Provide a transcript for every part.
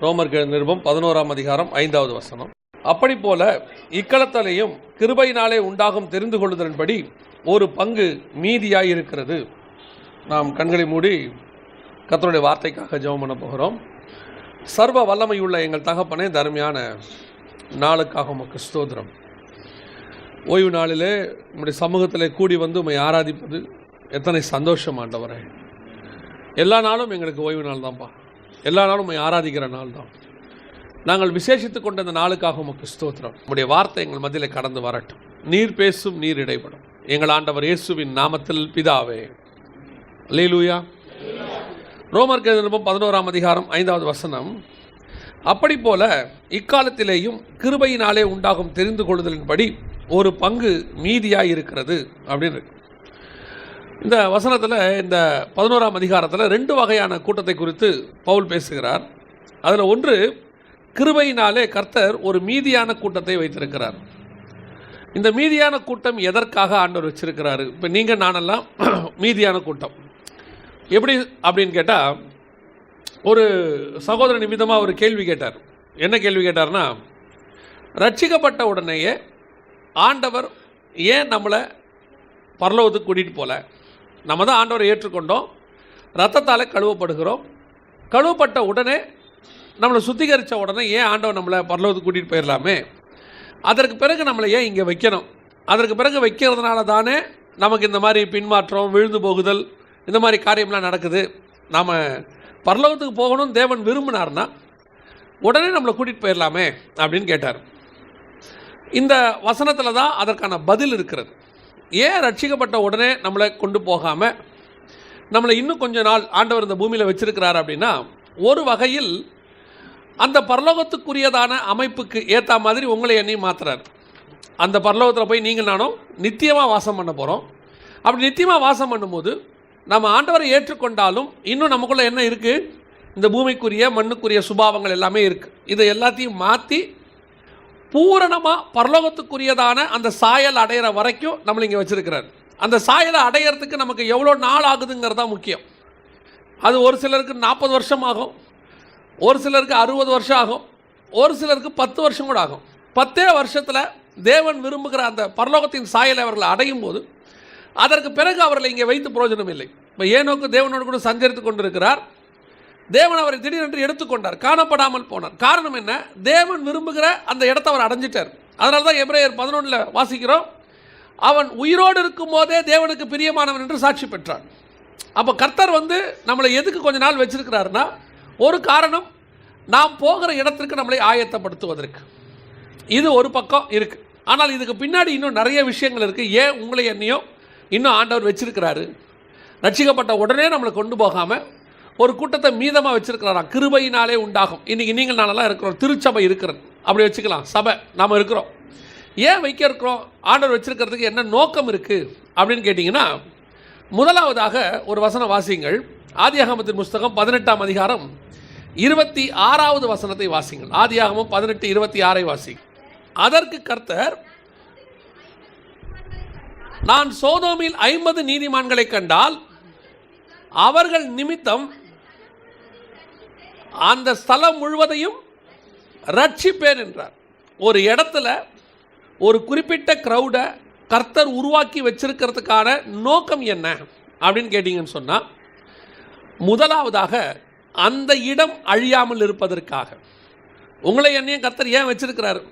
ரோமர் நிருபம் 11ஆம் அதிகாரம் 5வது வசனம். அப்படி போல இக்களத்திலேயும் கிருபையினாலே உண்டாகும் தெரிந்து கொள்ளுதலின்படி ஒரு பங்கு மீதியாய் இருக்கிறது. நாம் கண்களை மூடி கர்த்தருடைய வார்த்தைக்காக ஜெபம் பண்ண போகிறோம். சர்வ வல்லமையுள்ள எங்கள் தகப்பனே, தர்மையான நாளுக்காக உமக்கு ஸ்தோத்திரம். ஓய்வு நாளிலே உம்முடைய சமூகத்திலே கூடி வந்து உம்மை ஆராதிப்பது எத்தனை சந்தோஷம் ஆண்டவரே. எல்லா நாளும் எங்களுக்கு ஓய்வு நாள் தான்ப்பா. எல்லா நாளும் உம்மை ஆராதிக்கிற நாள் தான். நாங்கள் விசேஷித்து கொண்ட இந்த நாளுக்காக உமக்கு ஸ்தோத்திரம். உம்முடைய வார்த்தை எங்கள் மத்தியில் கடந்து வரட்டும். நீர் பேசும், நீர் இடைப்படும். எங்கள் ஆண்டவர் இயேசுவின் நாமத்தில் பிதாவே, அல்லேலூயா. ரோமர் நிருபம் 11ஆம் அதிகாரம் 5வது வசனம். அப்படி போல இக்காலத்திலேயும் கிருபையினாலே உண்டாகும் தெரிந்து கொள்ளுதலின்படி ஒரு பங்கு மீதியாக இருக்கிறது அப்படின்னு. இந்த வசனத்தில், இந்த 11ஆம் அதிகாரத்தில் 2 வகையான கூட்டத்தை குறித்து பவுல் பேசுகிறார். அதில் ஒன்று, கிருபையினாலே கர்த்தர் ஒரு மீதியான கூட்டத்தை வைத்திருக்கிறார். இந்த மீதியான கூட்டம் எதற்காக ஆண்டவர் வச்சிருக்கிறாரு? இப்போ நீங்கள் நானெல்லாம் மீதியான கூட்டம். எப்படி அப்படின்னு கேட்டால், ஒரு சகோதர நிமித்தமாக ஒரு கேள்வி கேட்டார். என்ன கேள்வி கேட்டார்னா, ரட்சிக்கப்பட்ட உடனேயே ஆண்டவர் ஏன் நம்மளை பரலோகத்துக்கு கூட்டிகிட்டு போகல? நம்ம தான் ஆண்டவரை ஏற்றுக்கொண்டோம், ரத்தத்தால் கழுவப்படுகிறோம். கழுவப்பட்ட உடனே, நம்மளை சுத்திகரித்த உடனே ஏன் ஆண்டவர் நம்மளை பரலோகத்துக்கு கூட்டிகிட்டு போயிடலாமே? அதற்கு பிறகு நம்மளை ஏன் இங்கே வைக்கணும்? அதற்கு பிறகு வைக்கிறதுனால தானே நமக்கு இந்த மாதிரி பின்மாற்றம், விழுந்து போகுதல், இந்த மாதிரி காரியம்லாம் நடக்குது. நாம் பரலோகத்துக்கு போகணும்னு தேவன் விரும்பினார்னா உடனே நம்மளை கூட்டிகிட்டு போயிடலாமே அப்படின்னு கேட்டார். இந்த வசனத்தில் தான் அதற்கான பதில் இருக்கிறது. ஏன் ரட்சிக்கப்பட்ட உடனே நம்மளை கொண்டு போகாமல் நம்மளை இன்னும் கொஞ்ச நாள் ஆண்டவர் இந்த பூமியில் வச்சிருக்கிறார் அப்படின்னா, ஒரு வகையில் அந்த பரலோகத்துக்குரியதான அமைப்புக்கு ஏற்ற மாதிரி உங்களை என்னையும் மாற்றுறார். அந்த பரலோகத்தில் போய் நீங்கள் நானும் நித்தியமாக வாசம் பண்ண போகிறோம். அப்படி நித்தியமாக வாசம் பண்ணும்போது நம்ம ஆண்டவரை ஏற்றுக்கொண்டாலும் இன்னும் நமக்குள்ளே என்ன இருக்குது? இந்த பூமிக்குரிய மண்ணுக்குரிய சுபாவங்கள் எல்லாமே இருக்குது. இதை எல்லாத்தையும் மாற்றி பூரணமாக பரலோகத்துக்குரியதான அந்த சாயல் அடையிற வரைக்கும் நம்மளை இங்கே வச்சுருக்கிறார். அந்த சாயலை அடையிறதுக்கு நமக்கு எவ்வளோ நாள் ஆகுதுங்கிறது தான் முக்கியம். அது ஒரு சிலருக்கு 40 வருஷம் ஆகும், ஒரு சிலருக்கு 60 வருஷம் ஆகும், ஒரு சிலருக்கு 10 வருஷம் கூட ஆகும். 10 வருஷத்தில் தேவன் விரும்புகிற அந்த பரலோகத்தின் சாயலை அவர்கள் அடையும் போது அதற்கு பிறகு அவர்களை இங்கே வைத்து பிரயோஜனம் இல்லை. இப்போ ஏனோக்கு தேவனோடு கூட சஞ்சரித்து கொண்டிருக்கிறார். தேவன் அவரை திடீரென்று எடுத்துக்கொண்டார், காணப்படாமல் போனார். காரணம் என்ன? தேவன் விரும்புகிற அந்த இடத்தை அவர் அடைஞ்சிட்டார். அதனால தான் எபிரேயர் 11 வாசிக்கிறோம், அவன் உயிரோடு இருக்கும் போதே தேவனுக்கு பிரியமானவன் என்று சாட்சி பெற்றான். அப்போ கர்த்தர் நம்மளை எதுக்கு கொஞ்ச நாள் வச்சிருக்கிறாருன்னா, ஒரு காரணம், நாம் போகிற இடத்திற்கு நம்மளை ஆயத்தப்படுத்துவதற்கு. இது ஒரு பக்கம் இருக்குது. ஆனால் இதுக்கு பின்னாடி இன்னும் நிறைய விஷயங்கள் இருக்குது. ஏன் உங்களை என்னையும் இன்னும் ஆண்டவர் வச்சிருக்கிறாரு? ரட்சிக்கப்பட்ட உடனே நம்மளை கொண்டு போகாமல் ஒரு கூட்டத்தை மீதமாக வச்சிருக்கிறாராம். கிருபையினாலே உண்டாகும். இன்றைக்கி நீங்கள் நானெல்லாம் இருக்கிறோம், திருச்சபை இருக்கிறது, அப்படி வச்சுக்கலாம், சபை நாம் இருக்கிறோம். ஏன் வைக்க இருக்கிறோம்? ஆண்டவர் வச்சிருக்கிறதுக்கு என்ன நோக்கம் இருக்குது அப்படின்னு கேட்டிங்கன்னா, முதலாவதாக ஒரு வசனம் வாசிங்கள். ஆதியாகமத்தின் புஸ்தகம் 18ஆம் அதிகாரம் 26வது வசனத்தை வாசிங்கள். ஆதியாகமம் 18:26 வாசி. அதற்கு கர்த்தர், நான் சோதோமில் 50 நீதிமான்களை கண்டால் அவர்கள் நிமித்தம் அந்த ஸ்தலம் முழுவதையும் ரட்சிப்பேன் என்றார். ஒரு இடத்துல ஒரு குறிப்பிட்ட கிரௌடை கர்த்தர் உருவாக்கி வச்சிருக்கிறதுக்கான நோக்கம் என்ன அப்படின்னு கேட்டிங்கன்னு சொன்னால், முதலாவதாக அந்த இடம் அழியாமல் இருப்பதற்காக. உங்களை என்னையும் கர்த்தர் ஏன் வச்சிருக்கிறாரு?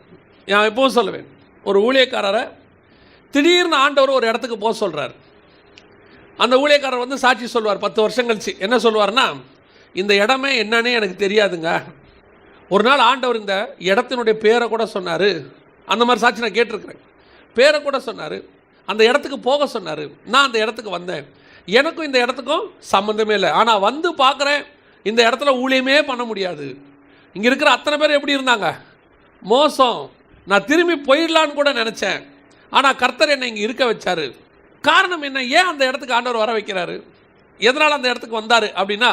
நான் எப்பவும் சொல்லுவேன், ஒரு ஊழியக்காரரை திடீர்னு ஆண்டவர் ஒரு இடத்துக்கு போக சொல்கிறார். அந்த ஊழியக்காரர் சாட்சி சொல்வார். 10 வருஷம் கழிச்சு என்ன சொல்வார்னா, இந்த இடமே என்னன்னே எனக்கு தெரியாதுங்க, ஒரு நாள் ஆண்டவர் இந்த இடத்தினுடைய பேரை கூட சொன்னார். அந்த மாதிரி சாட்சி நான் கேட்டிருக்கிறேன். பேரை கூட சொன்னார், அந்த இடத்துக்கு போக சொன்னார். நான் அந்த இடத்துக்கு வந்தேன், எனக்கும் இந்த இடத்துக்கும் சம்மந்தமே இல்லை. ஆனால் பார்க்குறேன், இந்த இடத்துல ஊழியமே பண்ண முடியாது. இங்கே இருக்கிற அத்தனை பேர் எப்படி இருந்தாங்க? மோசம். நான் திரும்பி போயிடலான்னு கூட நினச்சேன். ஆனால் கர்த்தர் என்னை இங்கே இருக்க வச்சார். காரணம் என்ன? ஏன் அந்த இடத்துக்கு ஆண்டவர் வர வைக்கிறாரு? எதனால் அந்த இடத்துக்கு வந்தார் அப்படின்னா,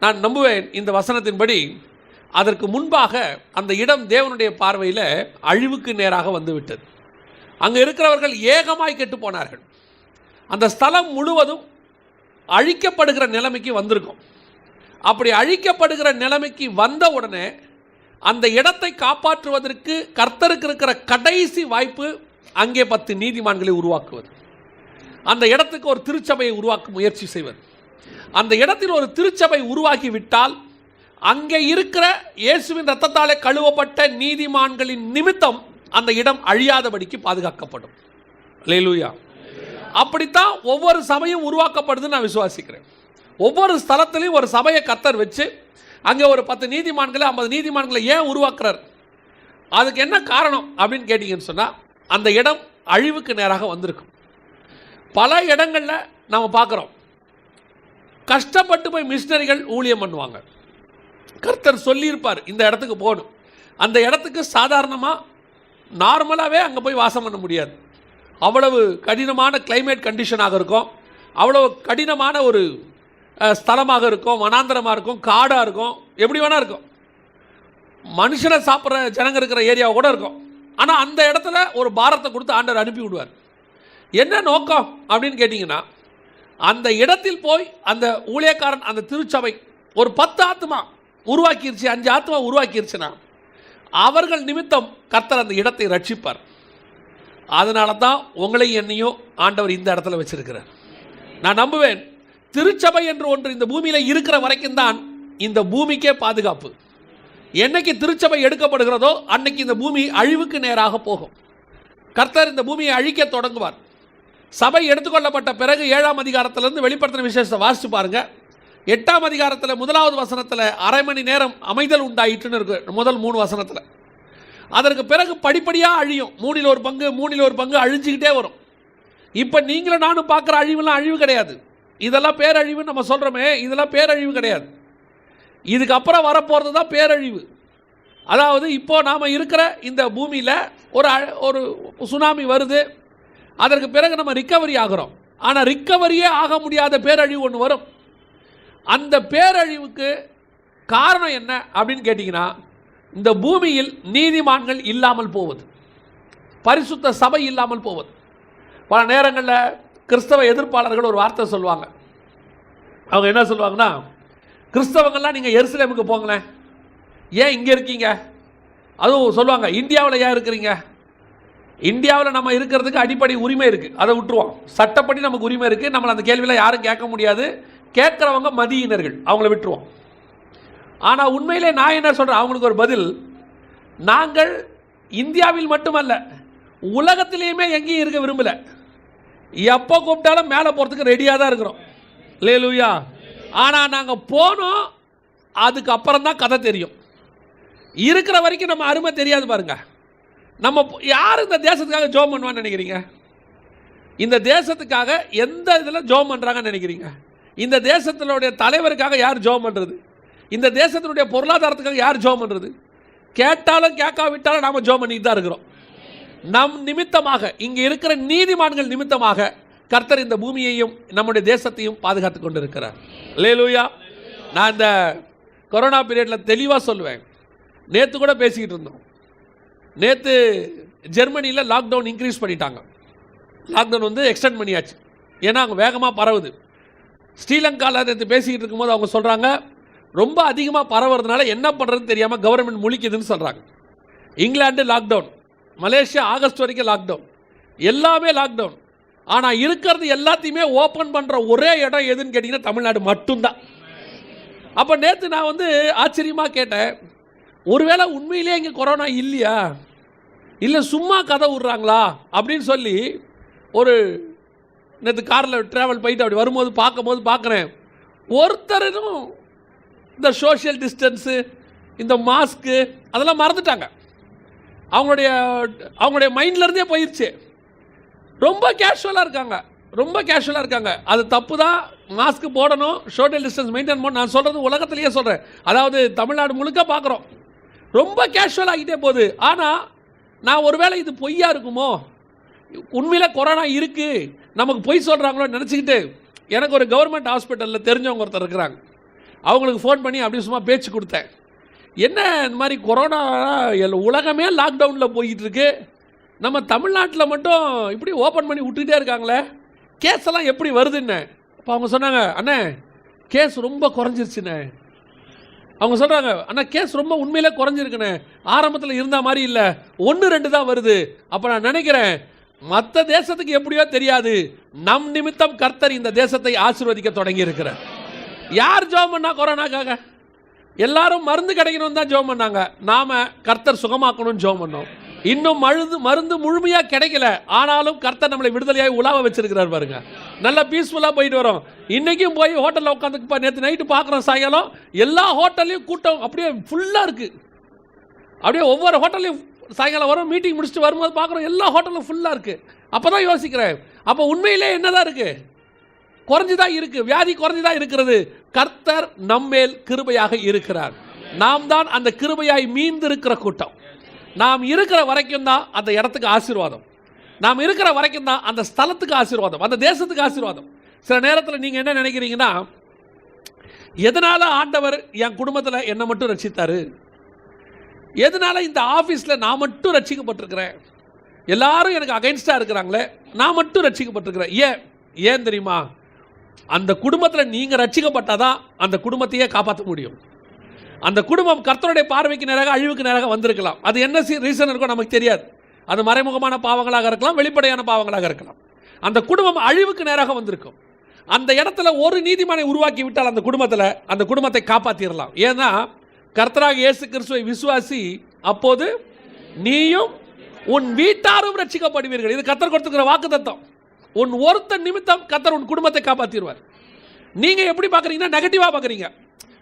நான் நம்புவேன் இந்த வசனத்தின்படி அதற்கு முன்பாக அந்த இடம் தேவனுடைய பார்வையில் அழிவுக்கு நேராக வந்துவிட்டது. அங்கே இருக்கிறவர்கள் ஏகமாய் கெட்டு போனார்கள். அந்த ஸ்தலம் முழுவதும் அழிக்கப்படுகிற நிலைமைக்கு வந்திருக்கும். அப்படி அழிக்கப்படுகிற நிலைமைக்கு வந்த உடனே அந்த இடத்தை காப்பாற்றுவதற்கு கர்த்தருக்கு இருக்கிற கடைசி வாய்ப்பு அங்கே 10 நீதிமான்களை உருவாக்குவது, அந்த இடத்துக்கு ஒரு திருச்சபையை உருவாக்க முயற்சி செய்வது. அந்த இடத்தில் ஒரு திருச்சபை உருவாகிவிட்டால் அங்கே இருக்கிற இயேசுவின் இரத்தத்தாலே கழுவப்பட்ட நீதிமான்களின் நிமித்தம் அந்த இடம் அழியாதபடிக்கு பாதுகாக்கப்படும். அல்லேலூயா. அப்படித்தான் ஒவ்வொரு சபையும் உருவாக்கப்படுதுன்னு நான் விசுவாசிக்கிறேன். ஒவ்வொரு ஸ்தலத்திலையும் ஒரு சபையை கர்த்தர் வச்சு அங்கே ஒரு 10 நீதிமான்களை 50 நீதிமான்களை ஏன் உருவாக்குறார்? அதுக்கு என்ன காரணம் அப்படின்னு கேட்டிங்கன்னு சொன்னால், அந்த இடம் அழிவுக்கு நேராக வந்திருக்கும். பல இடங்களில் நம்ம பார்க்குறோம், கஷ்டப்பட்டு போய் மிஷினரிகள் ஊழியம் பண்ணுவாங்க. கர்த்தர் சொல்லியிருப்பார் இந்த இடத்துக்கு போகணும். அந்த இடத்துக்கு சாதாரணமாக நார்மலாகவே அங்கே போய் வாசம் பண்ண முடியாது. அவ்வளவு கடினமான கிளைமேட் கண்டிஷனாக இருக்கும், அவ்வளவு கடினமான ஒரு ஸ்தலமாக இருக்கும், வனாந்தரமாக இருக்கும், காடாக இருக்கும், எப்படி வேணா இருக்கும், மனுஷனை சாப்பிட்ற ஜனங்க இருக்கிற ஏரியாவை கூட இருக்கும். ஆனால் அந்த இடத்துல ஒரு பாரத்தை கொடுத்து ஆண்டவர் அனுப்பி விடுவார். என்ன நோக்கம் அப்படின்னு கேட்டிங்கன்னா, அந்த இடத்தில் போய் அந்த ஊழியக்காரன் அந்த திருச்சபை ஒரு 10 ஆத்மா உருவாக்கிருச்சு, 5 ஆத்மா உருவாக்கிருச்சுன்னா அவர்கள் நிமித்தம் கர்த்தர் அந்த இடத்தை ரட்சிப்பார். அதனால தான் உங்களையும் என்னையும் ஆண்டவர் இந்த இடத்துல வச்சிருக்கிறார். நான் நம்புவேன், திருச்சபை என்று ஒன்று இந்த பூமியில் இருக்கிற வரைக்கும் தான் இந்த பூமிக்கே பாதுகாப்பு. என்னைக்கு திருச்சபை எடுக்கப்படுகிறதோ அன்னைக்கு இந்த பூமி அழிவுக்கு நேராக போகும். கர்த்தர் இந்த பூமியை அழிக்க தொடங்குவார். சபை எடுத்துக்கொள்ளப்பட்ட பிறகு 7ஆம் அதிகாரத்திலிருந்து வெளிப்படுத்தின விசேஷத்தை வாசித்து பாருங்க. 8ஆம் அதிகாரத்தில் 1வது வசனத்தில் அரை மணி நேரம் அமைதல் உண்டாயிட்டுன்னு இருக்கு. முதல் 3 வசனத்தில். அதற்கு பிறகு படிப்படியாக அழியும். 3 ஒரு பங்கு அழிஞ்சிக்கிட்டே வரும். இப்போ நீங்களும் நானும் பார்க்குற அழிவுலாம் அழிவு கிடையாது. இதெல்லாம் பேரழிவுன்னு நம்ம சொல்கிறோமே, இதெல்லாம் பேரழிவு கிடையாது. இதுக்கப்புறம் வரப்போகிறது தான் பேரழிவு. அதாவது இப்போது நாம் இருக்கிற இந்த பூமியில் ஒரு சுனாமி வருது, அதற்கு பிறகு நம்ம ரிக்கவரி ஆகிறோம். ஆனால் ரிக்கவரியே ஆக முடியாத பேரழிவு ஒன்று வரும். அந்த பேரழிவுக்கு காரணம் என்ன அப்படின்னு கேட்டிங்கன்னா, இந்த பூமியில் நீதிமான்கள் இல்லாமல் போவது, பரிசுத்த சபை இல்லாமல் போவது. பல நேரங்களில் கிறிஸ்தவ எதிர்ப்பாளர்கள் ஒரு வார்த்தை சொல்லுவாங்க. அவங்க என்ன சொல்லுவாங்கன்னா, கிறிஸ்தவங்கள்லாம் நீங்கள் எருசலேமுக்கு போங்களேன், ஏன் இங்கே இருக்கீங்க? அதுவும் சொல்லுவாங்க, இந்தியாவில் ஏன் இருக்கிறீங்க? இந்தியாவில் நம்ம இருக்கிறதுக்கு அடிப்படை உரிமை இருக்குது, அதை விட்டுருவோம். சட்டப்படி நமக்கு உரிமை இருக்குது, நம்மளை அந்த கேள்வியில் யாரும் கேட்க முடியாது. கேட்குறவங்க மதியினர்கள், அவங்கள விட்டுருவோம். ஆனால் உண்மையிலே நான் என்ன சொல்கிறேன், அவங்களுக்கு ஒரு பதில், நாங்கள் இந்தியாவில் மட்டுமல்ல உலகத்திலேயுமே எங்கேயும் இருக்க விரும்பலை. எப்போ கூப்பிட்டாலும் மேலே போகிறதுக்கு ரெடியாக தான் இருக்கிறோம். அல்லேலூயா. ஆனால் நாங்கள் போனோம், அதுக்கப்புறம் தான் கதை தெரியும். இருக்கிற வரைக்கும் நம்ம அருமை தெரியாது பாருங்க. நம்ம யார் இந்த தேசத்துக்காக ஜோம் பண்ணுவான்னு நினைக்கிறீங்க? இந்த தேசத்துக்காக எந்த இதில் ஜோம் பண்ணுறாங்கன்னு நினைக்கிறீங்க? இந்த தேசத்தினுடைய தலைவருக்காக யார் ஜோம் பண்ணுறது? இந்த தேசத்தினுடைய பொருளாதாரத்துக்காக யார் ஜோம் பண்ணுறது? கேட்டாலும் கேட்காவிட்டாலும் நாம் ஜோம் பண்ணிட்டு தான் இருக்கிறோம். நம் நிமித்தமாக, இங்கே இருக்கிற நீதிமான்கள் நிமித்தமாக கர்த்தர் இந்த பூமியையும் நம்முடைய தேசத்தையும் பாதுகாத்து கொண்டு இருக்கிறார். அல்லேலூயா. நான் இந்த கொரோனா பீரியடில் தெளிவாக சொல்லுவேன். நேற்று கூட பேசிக்கிட்டு இருந்தோம். நேற்று ஜெர்மனியில் லாக்டவுன் இன்க்ரீஸ் பண்ணிட்டாங்க. லாக்டவுன் எக்ஸ்டெண்ட் பண்ணியாச்சு. ஏன்னா அவங்க வேகமாக பரவுது. ஸ்ரீலங்காவில் நேற்று பேசிக்கிட்டு இருக்கும்போது அவங்க சொல்கிறாங்க, ரொம்ப அதிகமாக பரவுறதுனால என்ன பண்ணுறதுன்னு தெரியாமல் கவர்மெண்ட் முழிக்குதுன்னு சொல்கிறாங்க. இங்கிலாந்து லாக்டவுன், மலேசியா ஆகஸ்ட் வரைக்கும் லாக்டவுன், எல்லாமே லாக்டவுன். ஆனால் இருக்கிறது எல்லாத்தையுமே ஓப்பன் பண்ணுற ஒரே இடம் எதுன்னு கேட்டிங்கன்னா தமிழ்நாடு மட்டும்தான். அப்போ நேற்று நான் ஆச்சரியமாக கேட்டேன், ஒருவேளை உண்மையிலே இங்கே கொரோனா இல்லையா, இல்லை சும்மா கதை விட்றாங்களா அப்படின்னு சொல்லி ஒரு நேற்று காரில் ட்ராவல் போயிட்டு அப்படி வரும்போது பார்க்குறேன், ஒருத்தரும் இந்த சோஷியல் டிஸ்டன்ஸு, இந்த மாஸ்க்கு அதெல்லாம் மறந்துட்டாங்க. அவங்களுடைய மைண்ட்லேருந்தே போயிடுச்சு. ரொம்ப கேஷுவலாக இருக்காங்க. அது தப்பு தான். மாஸ்க் போடணும், சோஷியல் டிஸ்டன்ஸ் மெயின்டைன் பண்ணணும். நான் சொல்கிறது உலகத்திலேயே சொல்கிறேன். அதாவது தமிழ்நாடு முழுக்க பார்க்குறோம், ரொம்ப கேஷுவல் ஆகிட்டே போகுது. ஆனால் நான் ஒருவேளை இது பொய்யா இருக்குமோ, உண்மையில் கொரோனா இருக்குது நமக்கு பொய் சொல்கிறாங்களோ நினச்சிக்கிட்டு, எனக்கு ஒரு கவர்மெண்ட் ஹாஸ்பிட்டலில் தெரிஞ்சவங்க ஒருத்தர் இருக்கிறாங்க, அவங்களுக்கு ஃபோன் பண்ணி அப்படி சும்மா பேச்சு கொடுத்தேன். என்ன இந்த மாதிரி கொரோனா உலகமே லாக்டவுனில் போயிட்டுருக்கு, நம்ம தமிழ்நாட்டில் மட்டும் இப்படி ஓப்பன் பண்ணி விட்டுக்கிட்டே இருக்காங்களே, கேஸ் எல்லாம் எப்படி வருதுன்னு. அப்போ அவங்க சொன்னாங்க, அண்ணே கேஸ் ரொம்ப குறைஞ்சிருச்சுண்ணே, அவங்க சொல்கிறாங்க, ஆனால் கேஸ் ரொம்ப உண்மையிலே குறைஞ்சிருக்குண்ணே, ஆரம்பத்தில் இருந்த மாதிரி இல்லை, 1-2 தான் வருது. அப்போ நான் நினைக்கிறேன், மற்ற தேசத்துக்கு எப்படியோ தெரியாது, நம் நிமித்தம் கர்த்தர் இந்த தேசத்தை ஆசீர்வதிக்க தொடங்கி இருக்கிறார். யார் ஜெபம் பண்ணா கொரோனாக்காக? எல்லாரும் மருந்து கிடைக்கணும் தான் ஜெபம் பண்ணாங்க. நாம கர்த்தர் சுகமாக்கணும்னு ஜெபம் பண்ணோம். இன்னும் மருந்து முழுமையாக கிடைக்கல, ஆனாலும் கர்த்தர் நம்மளை விடுதலையாகி உலாவ வச்சிருக்கிறார் பாருங்க. நல்லா பீஸ்ஃபுல்லாக போயிட்டு வரோம். இன்றைக்கும் போய் ஹோட்டலில் உட்காந்து நேற்று நைட்டு பார்க்குறோம், சாயங்காலம் எல்லா ஹோட்டல்லையும் கூட்டம் அப்படியே ஃபுல்லாக இருக்குது. அப்படியே ஒவ்வொரு ஹோட்டல்லையும் சாயங்காலம் வரும், மீட்டிங் முடிச்சுட்டு வரும்போது பார்க்குறோம் எல்லா ஹோட்டலும் ஃபுல்லாக இருக்குது. அப்போ தான் யோசிக்கிறேன், அப்போ உண்மையிலே என்னதான் இருக்குது? குறைஞ்சுதான் இருக்குது, வியாதி குறைஞ்சுதான் இருக்கிறது. கர்த்தர் நம்மேல் கிருபையாக இருக்கிறார். நாம் தான் அந்த கிருபையாய் மீந்து இருக்கிற கூட்டம். நாம் இருக்கிற வரைக்கும் தான் அந்த இடத்துக்கு ஆசீர்வாதம், நாம் இருக்கிற வரைக்கும் தான் அந்த ஸ்தலத்துக்கு ஆசீர்வாதம், அந்த தேசத்துக்கு ஆசீர்வாதம். சில நேரத்தில் நீங்கள் என்ன நினைக்கிறீங்கன்னா, எதனால ஆண்டவர் என் குடும்பத்தில் என்னை மட்டும் ரட்சித்தாரு, எதனால இந்த ஆஃபீஸில் நான் மட்டும் ரட்சிக்கப்பட்டிருக்கிறேன், எல்லாரும் எனக்கு அகைன்ஸ்டாக இருக்கிறாங்களே, நான் மட்டும் ரட்சிக்கப்பட்டிருக்கிறேன். ஏன் தெரியுமா? அந்த குடும்பத்தில் நீங்கள் ரட்சிக்கப்பட்டாதான் அந்த குடும்பத்தையே காப்பாற்ற முடியும். அந்த குடும்பம் கர்த்தருடைய பார்வைக்கு நேராக அழிவுக்கு நேராக வந்திருக்கலாம். அது என்ன ரீசன் இருக்கோ நமக்கு தெரியாது. அது மறைமுகமான பாவங்களாக இருக்கலாம், வெளிப்படையான பாவங்களாக இருக்கலாம். அந்த குடும்பம் அழிவுக்கு நேராக வந்திருக்கும். அந்த இடத்துல ஒரு நீதிமானை உருவாக்கி விட்டால் அந்த குடும்பத்தை காப்பாற்றிடலாம். ஏன்னா கர்த்தராக இயேசு கிறிஸ்துவை விசுவாசி, அப்போது நீயும் உன் வீட்டாரும் ரட்சிக்கப்படுவீர்கள். இது கர்த்தர் கொடுத்துக்கிற வாக்குத்தத்தம். உன் ஒருத்தன் நிமித்தம் கர்த்தர் உன் குடும்பத்தை காப்பாற்றிடுவார். நீங்கள் எப்படி பார்க்குறீங்கன்னா நெகட்டிவாக பார்க்குறீங்க.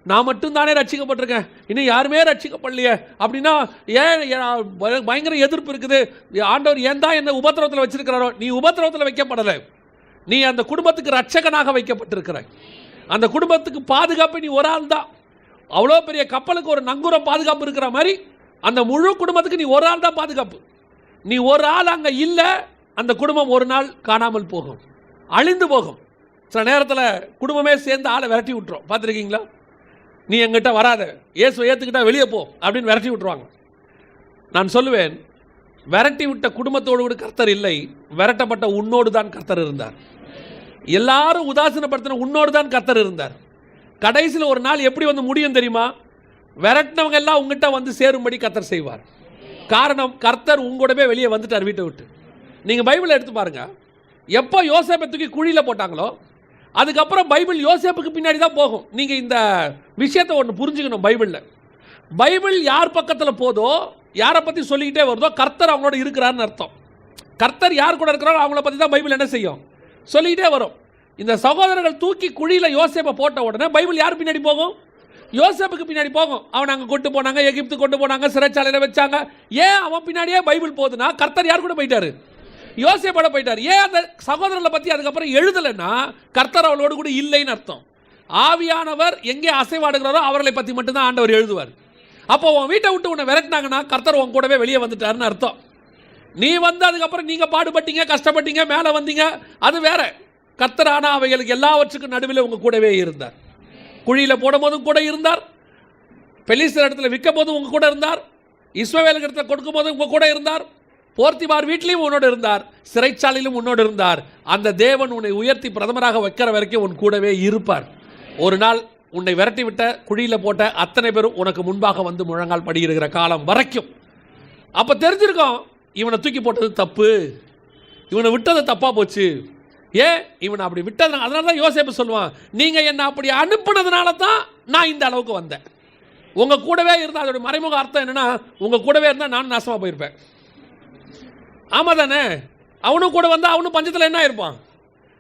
நான் மட்டும்தானே ரட்சிக்கப்பட்டிருக்கேன், இன்னும் யாருமே ரட்சிக்கப்படலையே அப்படின்னா ஏன் பயங்கர எதிர்ப்பு இருக்குது, ஆண்டவர் ஏன் தான் என்ன உபத்திரவத்தில் வச்சிருக்கிறாரோ? நீ உபத்திரவத்தில் வைக்கப்படலை, நீ அந்த குடும்பத்துக்கு ரட்சகனாக வைக்கப்பட்டிருக்கிறாய். அந்த குடும்பத்துக்கு பாதுகாப்பு நீ ஒரு ஆள் தான். அவ்வளோ பெரிய கப்பலுக்கு ஒரு நங்கூரம் பாதுகாப்பு இருக்கிற மாதிரி அந்த முழு குடும்பத்துக்கு நீ ஒரு ஆள் தான் பாதுகாப்பு. நீ ஒரு ஆள் அங்கே இல்லை, அந்த குடும்பம் ஒரு நாள் காணாமல் போகும், அழிந்து போகும். சில நேரத்தில் குடும்பமே சேர்ந்து ஆளை விரட்டி விட்டுரும். பார்த்துருக்கீங்களா? நீ எங்கிட்ட வராத, இயேசுவை ஏற்றுக்கிட்டா வெளியே போ அப்படின்னு விரட்டி விட்டுருவாங்க. நான் சொல்லுவேன், விரட்டி விட்ட குடும்பத்தோடு கூட கர்த்தர் இல்லை, விரட்டப்பட்ட உன்னோடு தான் கர்த்தர் இருந்தார். எல்லாரும் உதாசீனப்படுத்தின உன்னோடு தான் கர்த்தர் இருந்தார். கடைசியில் ஒரு நாள் எப்படி வந்து முடியும் தெரியுமா? விரட்டினவங்க எல்லாம் உங்ககிட்ட வந்து சேரும்படி கர்த்தர் செய்வார். காரணம், கர்த்தர் உங்களோடவே வெளியே வந்துட்டார் வீட்டை விட்டு. நீங்கள் பைபிளை எடுத்து பாருங்க, எப்போ யோசேப்பை தூக்கி குழியில் போட்டாங்களோ அதுக்கப்புறம் பைபிள் யோசேப்புக்கு பின்னாடி தான் போகும். நீங்கள் இந்த விஷயத்தை ஒன்று புரிஞ்சுக்கணும். பைபிள் யார் பக்கத்தில் போதோ, யாரை பற்றி சொல்லிக்கிட்டே வருதோ, கர்த்தர் அவங்களோட இருக்கிறாருன்னு அர்த்தம். கர்த்தர் யார் கூட இருக்கிறாரோ அவங்கள பற்றி தான் பைபிள் என்ன செய்யும், சொல்லிக்கிட்டே வரும். இந்த சகோதரர்கள் தூக்கி குழியில் யோசேப்பை போட்ட உடனே பைபிள் யார் பின்னாடி போகும்? யோசேப்புக்கு பின்னாடி போகும். அவன் அங்கே கொண்டு போனாங்க, எகிப்து கொண்டு போனாங்க, சிறைச்சாலையில் வச்சாங்க. ஏன் அவன் பின்னாடியே பைபிள் போகுதுன்னா, கர்த்தர் யார் கூட போயிட்டாரு? யோசேப்போட போயிட்டார். ஏன் அந்த சகோதரர்களை பற்றி அதுக்கப்புறம் எழுதலைன்னா, கர்த்தர் அவளோடு கூட இல்லைன்னு அர்த்தம். ஆவியானவர் எங்கே அசைவாடுகிறாரோ அவர்களை பற்றி மட்டும்தான் ஆண்டவர் எழுதுவார். அப்போ உன் வீட்டை விட்டு உன்னை விரட்டினாங்கன்னா கர்த்தர் உன் கூடவே வெளியே வந்துட்டாருன்னு அர்த்தம். நீ வந்து அதுக்கப்புறம் நீங்கள் பாடுபட்டீங்க, கஷ்டப்பட்டீங்க, மேலே வந்தீங்க, அது வேற. கர்த்தர் ஆனால் அவைகளுக்கு எல்லாவற்றுக்கும் நடுவில் உங்கள் கூடவே இருந்தார். குழியில் போடும் போதும் கூட இருந்தார், பெலிஸ்தர் இடத்துல விற்கும் போதும் உங்கள் கூட இருந்தார், இஸ்மவேலுக்கு இடத்துல கொடுக்கும் போதும் உங்கள் கூட இருந்தார், போர்த்திபார் வீட்டிலையும் உன்னோடு இருந்தார், சிறைச்சாலையிலும் உன்னோடு இருந்தார். அந்த தேவன் உன்னை உயர்த்தி பிரதமராக வைக்கிற வரைக்கும் உன் கூடவே இருப்பார். ஒரு நாள் உன்னை விரட்டி விட்ட, குழியில் போட்ட அத்தனை பேரும் உனக்கு முன்பாக வந்து முழங்கால் படியிருக்கிற காலம் வரைக்கும். அப்போ தெரிஞ்சிருக்கோம், இவனை தூக்கி போட்டது தப்பு, இவனை விட்டது தப்பாக போச்சு. ஏன் இவனை அப்படி விட்டது? அதனால தான் யோசேப்பு சொல்லுவான், நீங்கள் என்னை அப்படி அனுப்புனதுனால தான் நான் இந்த அளவுக்கு வந்தேன். உங்கள் கூடவே இருந்தால் அதோட மறைமுக அர்த்தம் என்னென்னா, உங்கள் கூடவே இருந்தால் நானும் நாசமாக போயிருப்பேன். ஆமாம் தானே? அவனும் கூட வந்தால் அவனும் பஞ்சத்தில் என்ன இருப்பான்?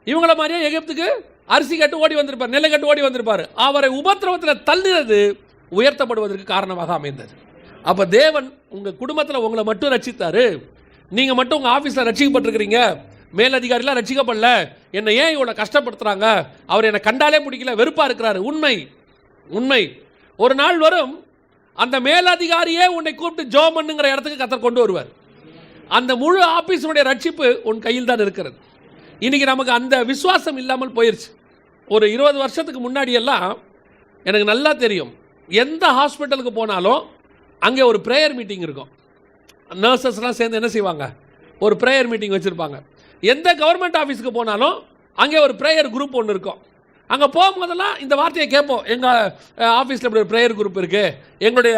இவங்கள மாதிரியே எகிப்துக்கு அரிசி கட்டு ஓடி வந்திருப்பார், நெல்லை கட்டு ஓடி வந்திருப்பார். அவரை உபத்திரவத்தில் தள்ளினது உயர்த்தப்படுவதற்கு காரணமாக அமைந்தது. அப்போ தேவன் உங்கள் குடும்பத்தில் உங்களை மட்டும் ரட்சித்தாரு, நீங்கள் மட்டும் உங்கள் ஆஃபீஸில் ரட்சிக்கப்பட்டிருக்கிறீங்க, மேலதிகாரிலாம் ரட்சிக்கப்படல, என்னை ஏன் இவ்வளோ கஷ்டப்படுத்துகிறாங்க, அவர் என்னை கண்டாலே பிடிக்கல, வெறுப்பாக இருக்கிறாரு. உண்மை. ஒரு நாள் வரும், அந்த மேலதிகாரியே உன்னை கூப்பிட்டு ஜெபம் பண்ணுங்கிற இடத்துக்கு கர்த்தர் கொண்டு வருவார். அந்த முழு ஆபீஸுடைய ரட்சிப்பு உன் கையில் தான் இருக்கிறது. இன்றைக்கி நமக்கு அந்த விசுவாசம் இல்லாமல் போயிடுச்சு. ஒரு 20 வருஷத்துக்கு முன்னாடியெல்லாம் எனக்கு நல்லா தெரியும், எந்த ஹாஸ்பிட்டலுக்கு போனாலும் அங்கே ஒரு ப்ரேயர் மீட்டிங் இருக்கும். நர்சஸ்லாம் சேர்ந்து என்ன செய்வாங்க, ஒரு ப்ரேயர் மீட்டிங் வச்சுருப்பாங்க. எந்த கவர்மெண்ட் ஆஃபீஸுக்கு போனாலும் அங்கே ஒரு ப்ரேயர் குரூப் ஒன்று இருக்கும். அங்கே போகும்போதெல்லாம் இந்த வார்த்தையை கேட்போம். எங்கள் ஆஃபீஸில் இப்படி ஒரு ப்ரேயர் குரூப் இருக்குது, எங்களுடைய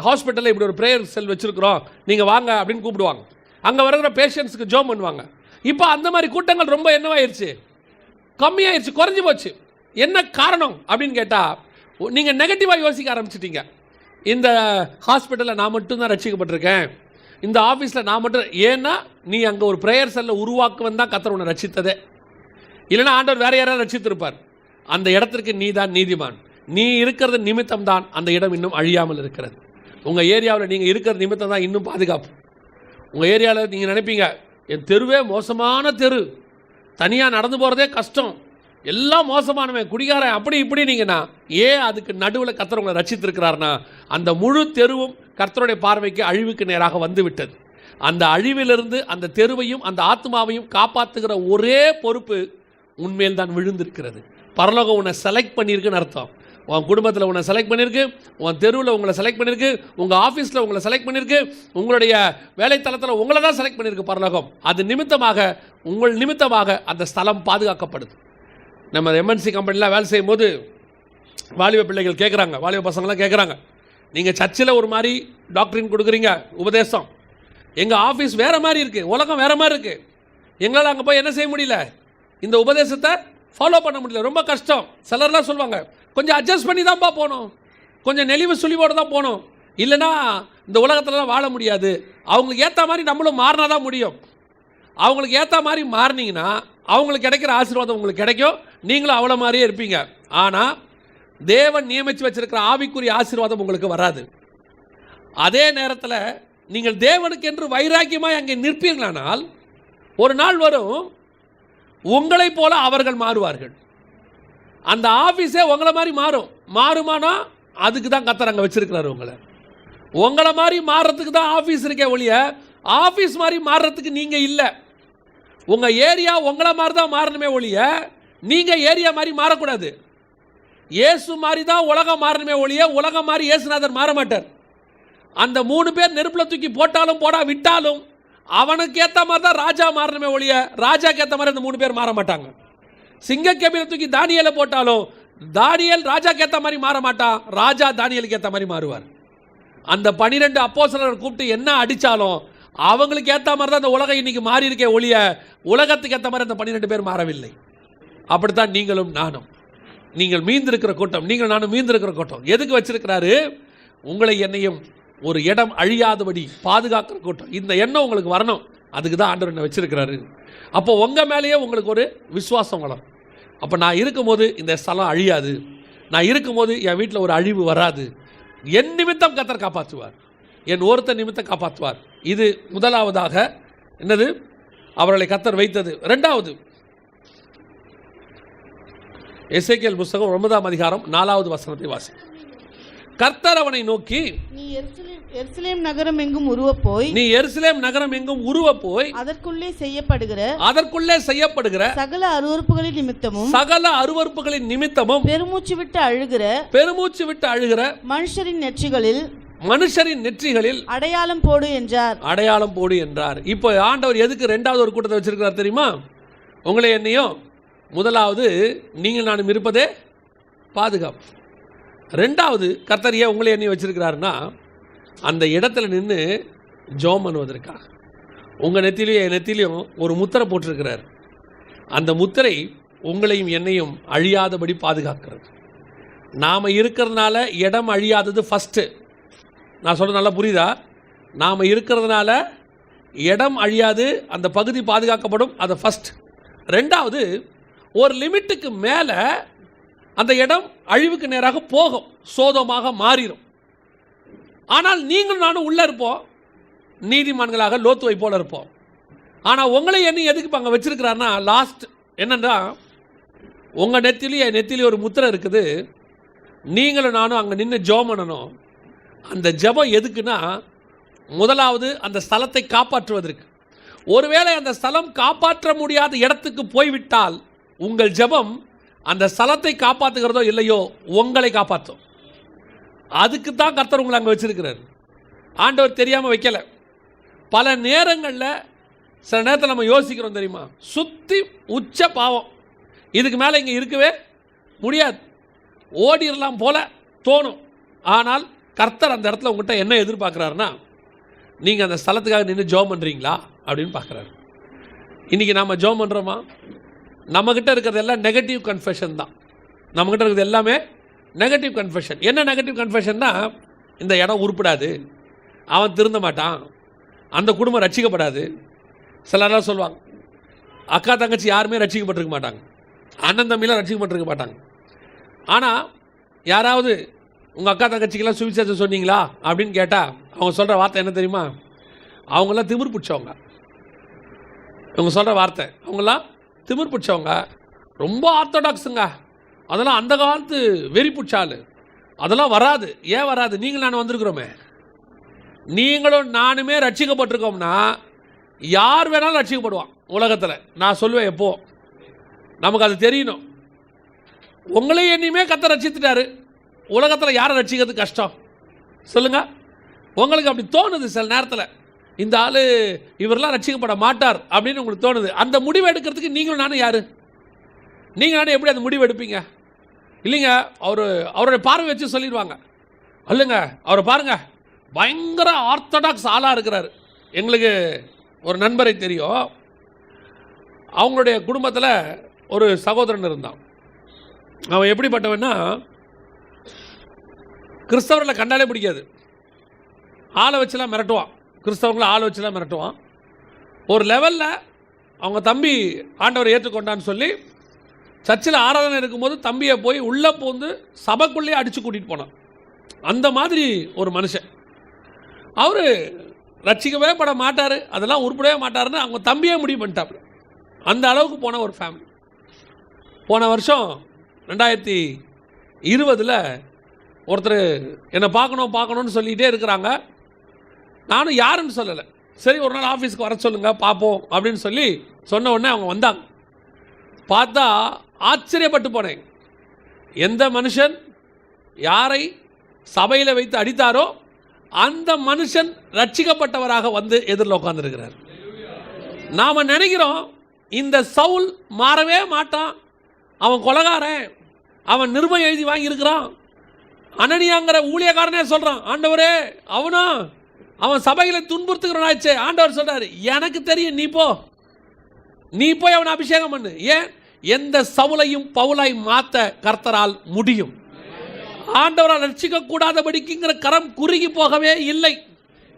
ஹாஸ்பிட்டலில் இப்படி ஒரு ப்ரேயர் செல் வச்சுருக்குறோம், நீங்கள் வாங்க அப்படின்னு கூப்பிடுவாங்க. அங்கே வருகிற பேஷண்ட்ஸுக்கு ஜோம் பண்ணுவாங்க. இப்போ அந்த மாதிரி கூட்டங்கள் ரொம்ப என்னவாயிருச்சு, கம்மியாயிருச்சு, குறைஞ்சி போச்சு. என்ன காரணம் அப்படின்னு கேட்டால், நீங்கள் நெகட்டிவாக யோசிக்க ஆரம்பிச்சிட்டீங்க. இந்த ஹாஸ்பிட்டலில் நான் மட்டும்தான் ரட்சிக்கப்பட்டிருக்கேன், இந்த ஆஃபீஸில் நான் மட்டும். ஏன்னா நீ அங்கே ஒரு ப்ரேயர் செல்லை உருவாக்குவன் தான் கர்த்தர் உன்னை ரட்சித்ததே. இல்லைன்னா ஆண்டவர் வேற யாராவது ரட்சித்திருப்பார். அந்த இடத்திற்கு நீ தான் நீதிமான். நீ இருக்கிறது நிமித்தம் தான் அந்த இடம் இன்னும் அழியாமல் இருக்கிறது. உங்கள் ஏரியாவில் நீங்கள் இருக்கிற நிமித்தம் தான் இன்னும் பாதுகாப்பு. உங்கள் ஏரியாவில் நீங்கள் நினைப்பீங்க, என் தெருவே மோசமான தெரு, தனியாக நடந்து போகிறதே கஷ்டம், எல்லாம் மோசமானவன், குடிகாரன், அப்படி இப்படினீங்கன்னா, ஏன் அதுக்கு நடுவில் கர்த்தர் உங்களை ரட்சித்திருக்கிறார்னா, அந்த முழு தெருவும் கர்த்தருடைய பார்வைக்கு அழிவுக்கு நேராக வந்து விட்டது. அந்த அழிவிலிருந்து அந்த தெருவையும் அந்த ஆத்மாவையும் காப்பாற்றுகிற ஒரே பொறுப்பு உண்மையில் தான் விழுந்திருக்கிறது. பரலோகம் உன்னை செலக்ட் பண்ணியிருக்குன்னு அர்த்தம். உன் குடும்பத்தில் உன்னை செலக்ட் பண்ணியிருக்கு, உன் தெருவில் உங்களை செலக்ட் பண்ணியிருக்கு, உங்கள் ஆஃபீஸில் உங்களை செலக்ட் பண்ணியிருக்கு, உங்களுடைய வேலைத்தளத்தில் உங்களை தான் செலக்ட் பண்ணியிருக்கு பரலோகம். அது நிமித்தமாக, உங்கள் நிமித்தமாக அந்த ஸ்தலம் பாதுகாக்கப்படுது. நம்ம எம்என்சி கம்பெனியில் வேலை செய்யும் போது வாலிப பிள்ளைகள் கேட்குறாங்க, வாலிப பசங்களாம் கேட்குறாங்க, நீங்கள் சர்ச்சில் ஒரு மாதிரி டாக்டரின் கொடுக்குறீங்க, உபதேசம், எங்கள் ஆஃபீஸ் வேறு மாதிரி இருக்குது, உலகம் வேறு மாதிரி இருக்குது, எங்களால் அங்கே போய் என்ன செய்ய முடியல, இந்த உபதேசத்தை ஃபாலோ பண்ண முடியல, ரொம்ப கஷ்டம். சிலர்லாம் சொல்லுவாங்க, கொஞ்சம் அட்ஜஸ்ட் பண்ணி தான்ப்பா போகணும், கொஞ்சம் நெளிவு சுழிவோடு தான் போகணும், இல்லைனா இந்த உலகத்துலலாம் வாழ முடியாது. அவங்களுக்கு ஏற்ற மாதிரி நம்மளும் மாறினா தான் முடியும். அவங்களுக்கு ஏற்ற மாதிரி மாறினீங்கன்னா அவங்களுக்கு கிடைக்கிற ஆசீர்வாதம் உங்களுக்கு கிடைக்கும், நீங்களும் அவ்வளோ மாதிரியே இருப்பீங்க. ஆனால் தேவன் நியமித்து வச்சிருக்கிற ஆவிக்குரிய ஆசீர்வாதம் உங்களுக்கு வராது. அதே நேரத்தில் நீங்கள் தேவனுக்கு என்று வைராக்கியமாக அங்கே நிற்பீர்களானால் ஒரு நாள் வரும், உங்களைப் போல அவர்கள் மாறுவார்கள். அந்த ஆஃபீஸே உங்களை மாதிரி மாறுமானா அதுக்கு தான் கர்த்தர் அங்கே வச்சிருக்கிறாரு. உங்களை மாதிரி மாறுறதுக்கு தான் ஆஃபீஸ் இருக்கே ஒழிய ஆஃபீஸ் மாதிரி மாறுறதுக்கு நீங்கள் இல்லை. உங்கள் ஏரியா உங்களை மாதிரி தான் மாறணுமே ஒழிய நீங்கள் ஏரியா மாதிரி மாறக்கூடாது. இயேசு மாதிரி தான் உலகம் மாறணுமே ஒழிய உலகம் மாதிரி இயேசுநாதர் மாற மாட்டார். அந்த 3 பேர் நெருப்பில் தூக்கி போட்டாலும் போடா விட்டாலும் அவனுக்கு ஏற்ற மாதிரி தான் ராஜா மாறணுமே ஒழிய ராஜாக்கு ஏற்ற மாதிரி அந்த 3 பேர் மாற மாட்டாங்க. சிங்கக்கேபியில் தூக்கி தானியேலை போட்டாலும் தானியேல் ராஜாக்கு ஏற்ற மாதிரி மாற மாட்டான், ராஜா தானியேலுக்கு ஏற்ற மாதிரி மாறுவார். அந்த 12 அப்போஸ்தலரை கூப்பிட்டு என்ன அடித்தாலும் அவங்களுக்கு ஏற்ற மாதிரி தான் அந்த உலகம் இன்னைக்கு மாறி இருக்கே ஒழிய உலகத்துக்கு ஏற்ற மாதிரி அந்த 12 பேர் மாறவில்லை. அப்படித்தான் நீங்களும் நானும். நீங்கள் மீந்திருக்கிற கூட்டம், நீங்கள் நானும் மீந்திருக்கிற கூட்டம். எதுக்கு வச்சிருக்கிறாரு? உங்களை என்னையும் ஒரு இடம் அழியாதபடி பாதுகாக்கிற கூட்டம். இந்த எண்ணம் உங்களுக்கு வரணும், அதுக்கு தான் ஆண்டவர் என்ன வச்சிருக்கிறாரு. அப்போ உங்கள் மேலேயே உங்களுக்கு ஒரு விசுவாசம் வளரும். அப்போ நான் இருக்கும்போது இந்த ஸ்தலம் அழியாது, நான் இருக்கும்போது என் வீட்டில் ஒரு அழிவு வராது, என் நிமித்தம் கர்த்தர் காப்பாற்றுவார், என் ஒருத்தர் நிமித்தம் காப்பாற்றுவார். இது முதலாவதாக என்னது அவர்களை கர்த்தர் வைத்தது. இரண்டாவது, எசேக்கியேல் புத்தகம் 9ஆம் அதிகாரம் 4வது வசனத்தை வாசி. கர்த்தர் அவனை நோக்கி, நீ எருசலேம் நகரம் எங்கும் உருவ போய் அதற்குள்ளே செய்யப்படுகிற சகல அருவருப்புகளின் நிமித்தமும் பெருமூச்சு விட்டு அழுகிற மனுஷரின் நெற்றிகளில் அடையாளம் போடு என்றார். இப்போ ஆண்டவர் எதுக்கு இரண்டாவது ஒரு கூட்டத்தை வச்சிருக்கிறார் தெரியுமா? உங்களை என்னையும் முதலாவது நீங்கள் நானும் இருப்பதே பாதுகாப்பு. ரெண்டாவது கர்த்தர் ஏன் உங்களை என்னையும் வச்சிருக்கிறாருன்னா அந்த இடத்துல நின்று ஜெபம் பண்ணுவதற்காக. உங்கள் நெத்திலையும் என் நெத்திலையும் ஒரு முத்திரை போட்டிருக்கிறார். அந்த முத்திரை உங்களையும் என்னையும் அழியாதபடி பாதுகாக்கிறது. நாம் இருக்கிறதுனால இடம் அழியாதது ஃபஸ்ட்டு. நான் சொல்கிறது நல்லா புரியுதா? நாம் இருக்கிறதுனால இடம் அழியாது, அந்த பகுதி பாதுகாக்கப்படும், அது ஃபஸ்ட். ரெண்டாவது, ஒரு லிமிட்டுக்கு மேலே அந்த இடம் அழிவுக்கு நேராக போகும், சோதமாக மாறிடும். ஆனால் நீங்கள் நானும் உள்ளே இருப்போம், நீதிமான்களாக லோத்துவை போல இருப்போம். ஆனால் உங்களை என்ன எதுக்கு அங்கே வச்சிருக்கிறாருன்னா, லாஸ்ட் என்னென்னா, உங்கள் நெத்திலையும் ஒரு முத்திரை இருக்குது, நீங்களும் நானும் அங்கே நின்று ஜெபம் பண்ணணும். அந்த ஜெபம் எதுக்குன்னா, முதலாவது அந்த ஸ்தலத்தை காப்பாற்றுவதற்கு. ஒருவேளை அந்த ஸ்தலம் காப்பாற்ற முடியாத இடத்துக்கு போய்விட்டால் உங்கள் ஜெபம் அந்த ஸ்தலத்தை காப்பாற்றுகிறதோ இல்லையோ உங்களை காப்பாற்றும். அதுக்கு தான் கர்த்தர் உங்களை அங்கே வச்சிருக்கிறார். ஆண்டவர் தெரியாமல் வைக்கலை. பல நேரங்களில் சில நேரத்தில் நம்ம யோசிக்கிறோம் தெரியுமா, சுற்றி உச்ச பாவம், இதுக்கு மேலே இங்கே இருக்கவே முடியாது, ஓடிடலாம் போல தோணும். ஆனால் கர்த்தர் அந்த இடத்துல உங்கள்கிட்ட என்ன எதிர்பார்க்குறாருன்னா, நீங்கள் அந்த ஸ்தலத்துக்காக நின்று ஜெபம் பண்ணுறீங்களா அப்படின்னு பார்க்குறாரு. இன்றைக்கி நம்ம ஜெபம் பண்ணுறோமா? நம்மக்கிட்ட இருக்கிறது எல்லாம் நெகட்டிவ் கன்ஃபெஷன் தான். நம்மக்கிட்ட இருக்கிறது எல்லாமே நெகட்டிவ் கன்ஃபெஷன். என்ன நெகட்டிவ் கன்ஃபெஷன்னா, இந்த இடம் உருப்படாது, அவன் திருந்த மாட்டான், அந்த குடும்பம் ரட்சிக்கப்படாது. சிலரெல்லாம் சொல்லுவாங்க, அக்கா தங்கச்சி யாருமே ரட்சிக்கப்பட்டிருக்க மாட்டாங்க, அண்ணன் தம்பிலாம் ரட்சிக்கப்பட்டிருக்க மாட்டாங்க. ஆனால் யாராவது உங்கள் அக்கா தங்கச்சிக்கெல்லாம் சுவிசேஷம் சொன்னீங்களா அப்படின்னு கேட்டால் அவங்க சொல்கிற வார்த்தை என்ன தெரியுமா? அவங்களாம் திமிர் பிடிச்சவங்க. இவங்க சொல்கிற வார்த்தை, அவங்களாம் திமிர் பிடிச்சவங்க, ரொம்ப ஆர்த்தடாக்ஸுங்க, அதெல்லாம் அந்த காலத்து வெறி பிடிச்சாள், அதெல்லாம் வராது. ஏன் வராது? நீங்கள் நான் வந்திருக்கிறோமே, நீங்களும் நானுமே ரட்சிக்கப்பட்டிருக்கோம்னா யார் வேணாலும் ரட்சிக்கப்படுவான் உலகத்தில். நான் சொல்லுவேன், எப்போ நமக்கு அது தெரியணும். உங்களையும் என்னையுமே கர்த்தர் ரட்சித்துட்டாரு, உலகத்தில் யாரை ரட்சிக்கிறது கஷ்டம் சொல்லுங்கள்? உங்களுக்கு அப்படி தோணுது சில நேரத்தில், இந்த ஆள் இவரெல்லாம் ரட்சிக்கப்பட மாட்டார் அப்படின்னு உங்களுக்கு தோணுது. அந்த முடிவு எடுக்கிறதுக்கு நீங்களும் நானும் யார்? நீங்கள் நானும் எப்படி அந்த முடிவு எடுப்பீங்க? இல்லைங்க, அவருடைய பார்வை வச்சு சொல்லிடுவாங்க, இல்லைங்க அவரை பாருங்கள் பயங்கர ஆர்த்தடாக்ஸ் ஆளாக இருக்கிறார். எங்களுக்கு ஒரு நண்பரை தெரியும், அவங்களுடைய குடும்பத்தில் ஒரு சகோதரன் இருந்தான். அவன் எப்படிப்பட்டவன்னா, கிறிஸ்தவர்களை கண்டாலே பிடிக்காது, ஆளை வச்சுலாம் மிரட்டுவான், கிறிஸ்தவர்களை ஆளை வச்சுலாம் மிரட்டுவான். ஒரு லெவலில் அவங்க தம்பி ஆண்டவரை ஏற்றுக்கொண்டான்னு சொல்லி சர்ச்சில் ஆராதனை இருக்கும்போது தம்பியை போய் உள்ளே போந்து சபைக்குள்ளேயே அடித்து கூட்டிகிட்டு போனான். அந்த மாதிரி ஒரு மனுஷன். அவர் ரட்சிக்கவே பட மாட்டார், அதெல்லாம் உருப்படவே மாட்டாருன்னு அவங்க தம்பியே முடிவு பண்ணிட்டாப்புல. அந்த அளவுக்கு போன ஒரு ஃபேமிலி. போன வருஷம் 2020 ஒருத்தர் என்னை பார்க்கணும்னு சொல்லிகிட்டே இருக்கிறாங்க. நானும் யாருன்னு சொல்லலை, சரி ஒரு நாள் ஆஃபீஸ்க்கு வர சொல்லுங்கள் பார்ப்போம் அப்படின்னு சொல்லி சொன்ன உடனே அவங்க வந்தாங்க. பார்த்தா ஆச்சரியப்பட்டு போனேன். எந்த மனுஷன் யாரை சபையில் வைத்து அடித்தாரோ அந்த மனுஷன் ரட்சிக்கப்பட்டவராக வந்து எதிரில் உட்கார்ந்துருக்கிறார். நாம் நினைக்கிறோம் இந்த சவுல் மாறவே மாட்டான், அவன் கொலைகாரன், அவன் நிருபம் எழுதி வாங்கியிருக்கிறான். அனனியாங்கிற ஊழியக்காரனே சொல்கிறான், ஆண்டவரே அவன் சபையில் துன்புறுத்துகிறவனாச்சே. ஆண்டவர் சொல்கிறார், எனக்கு தெரியும், நீ போய் அவனை அபிஷேகம் பண்ணு. ஏன்? எந்த சவுலையும் பவுலாய் மாற்ற கர்த்தரால் முடியும். ஆண்டவரால் ரட்சிக்க கூடாதபடிக்குங்கிற கரம் குறுகி போகவே இல்லை.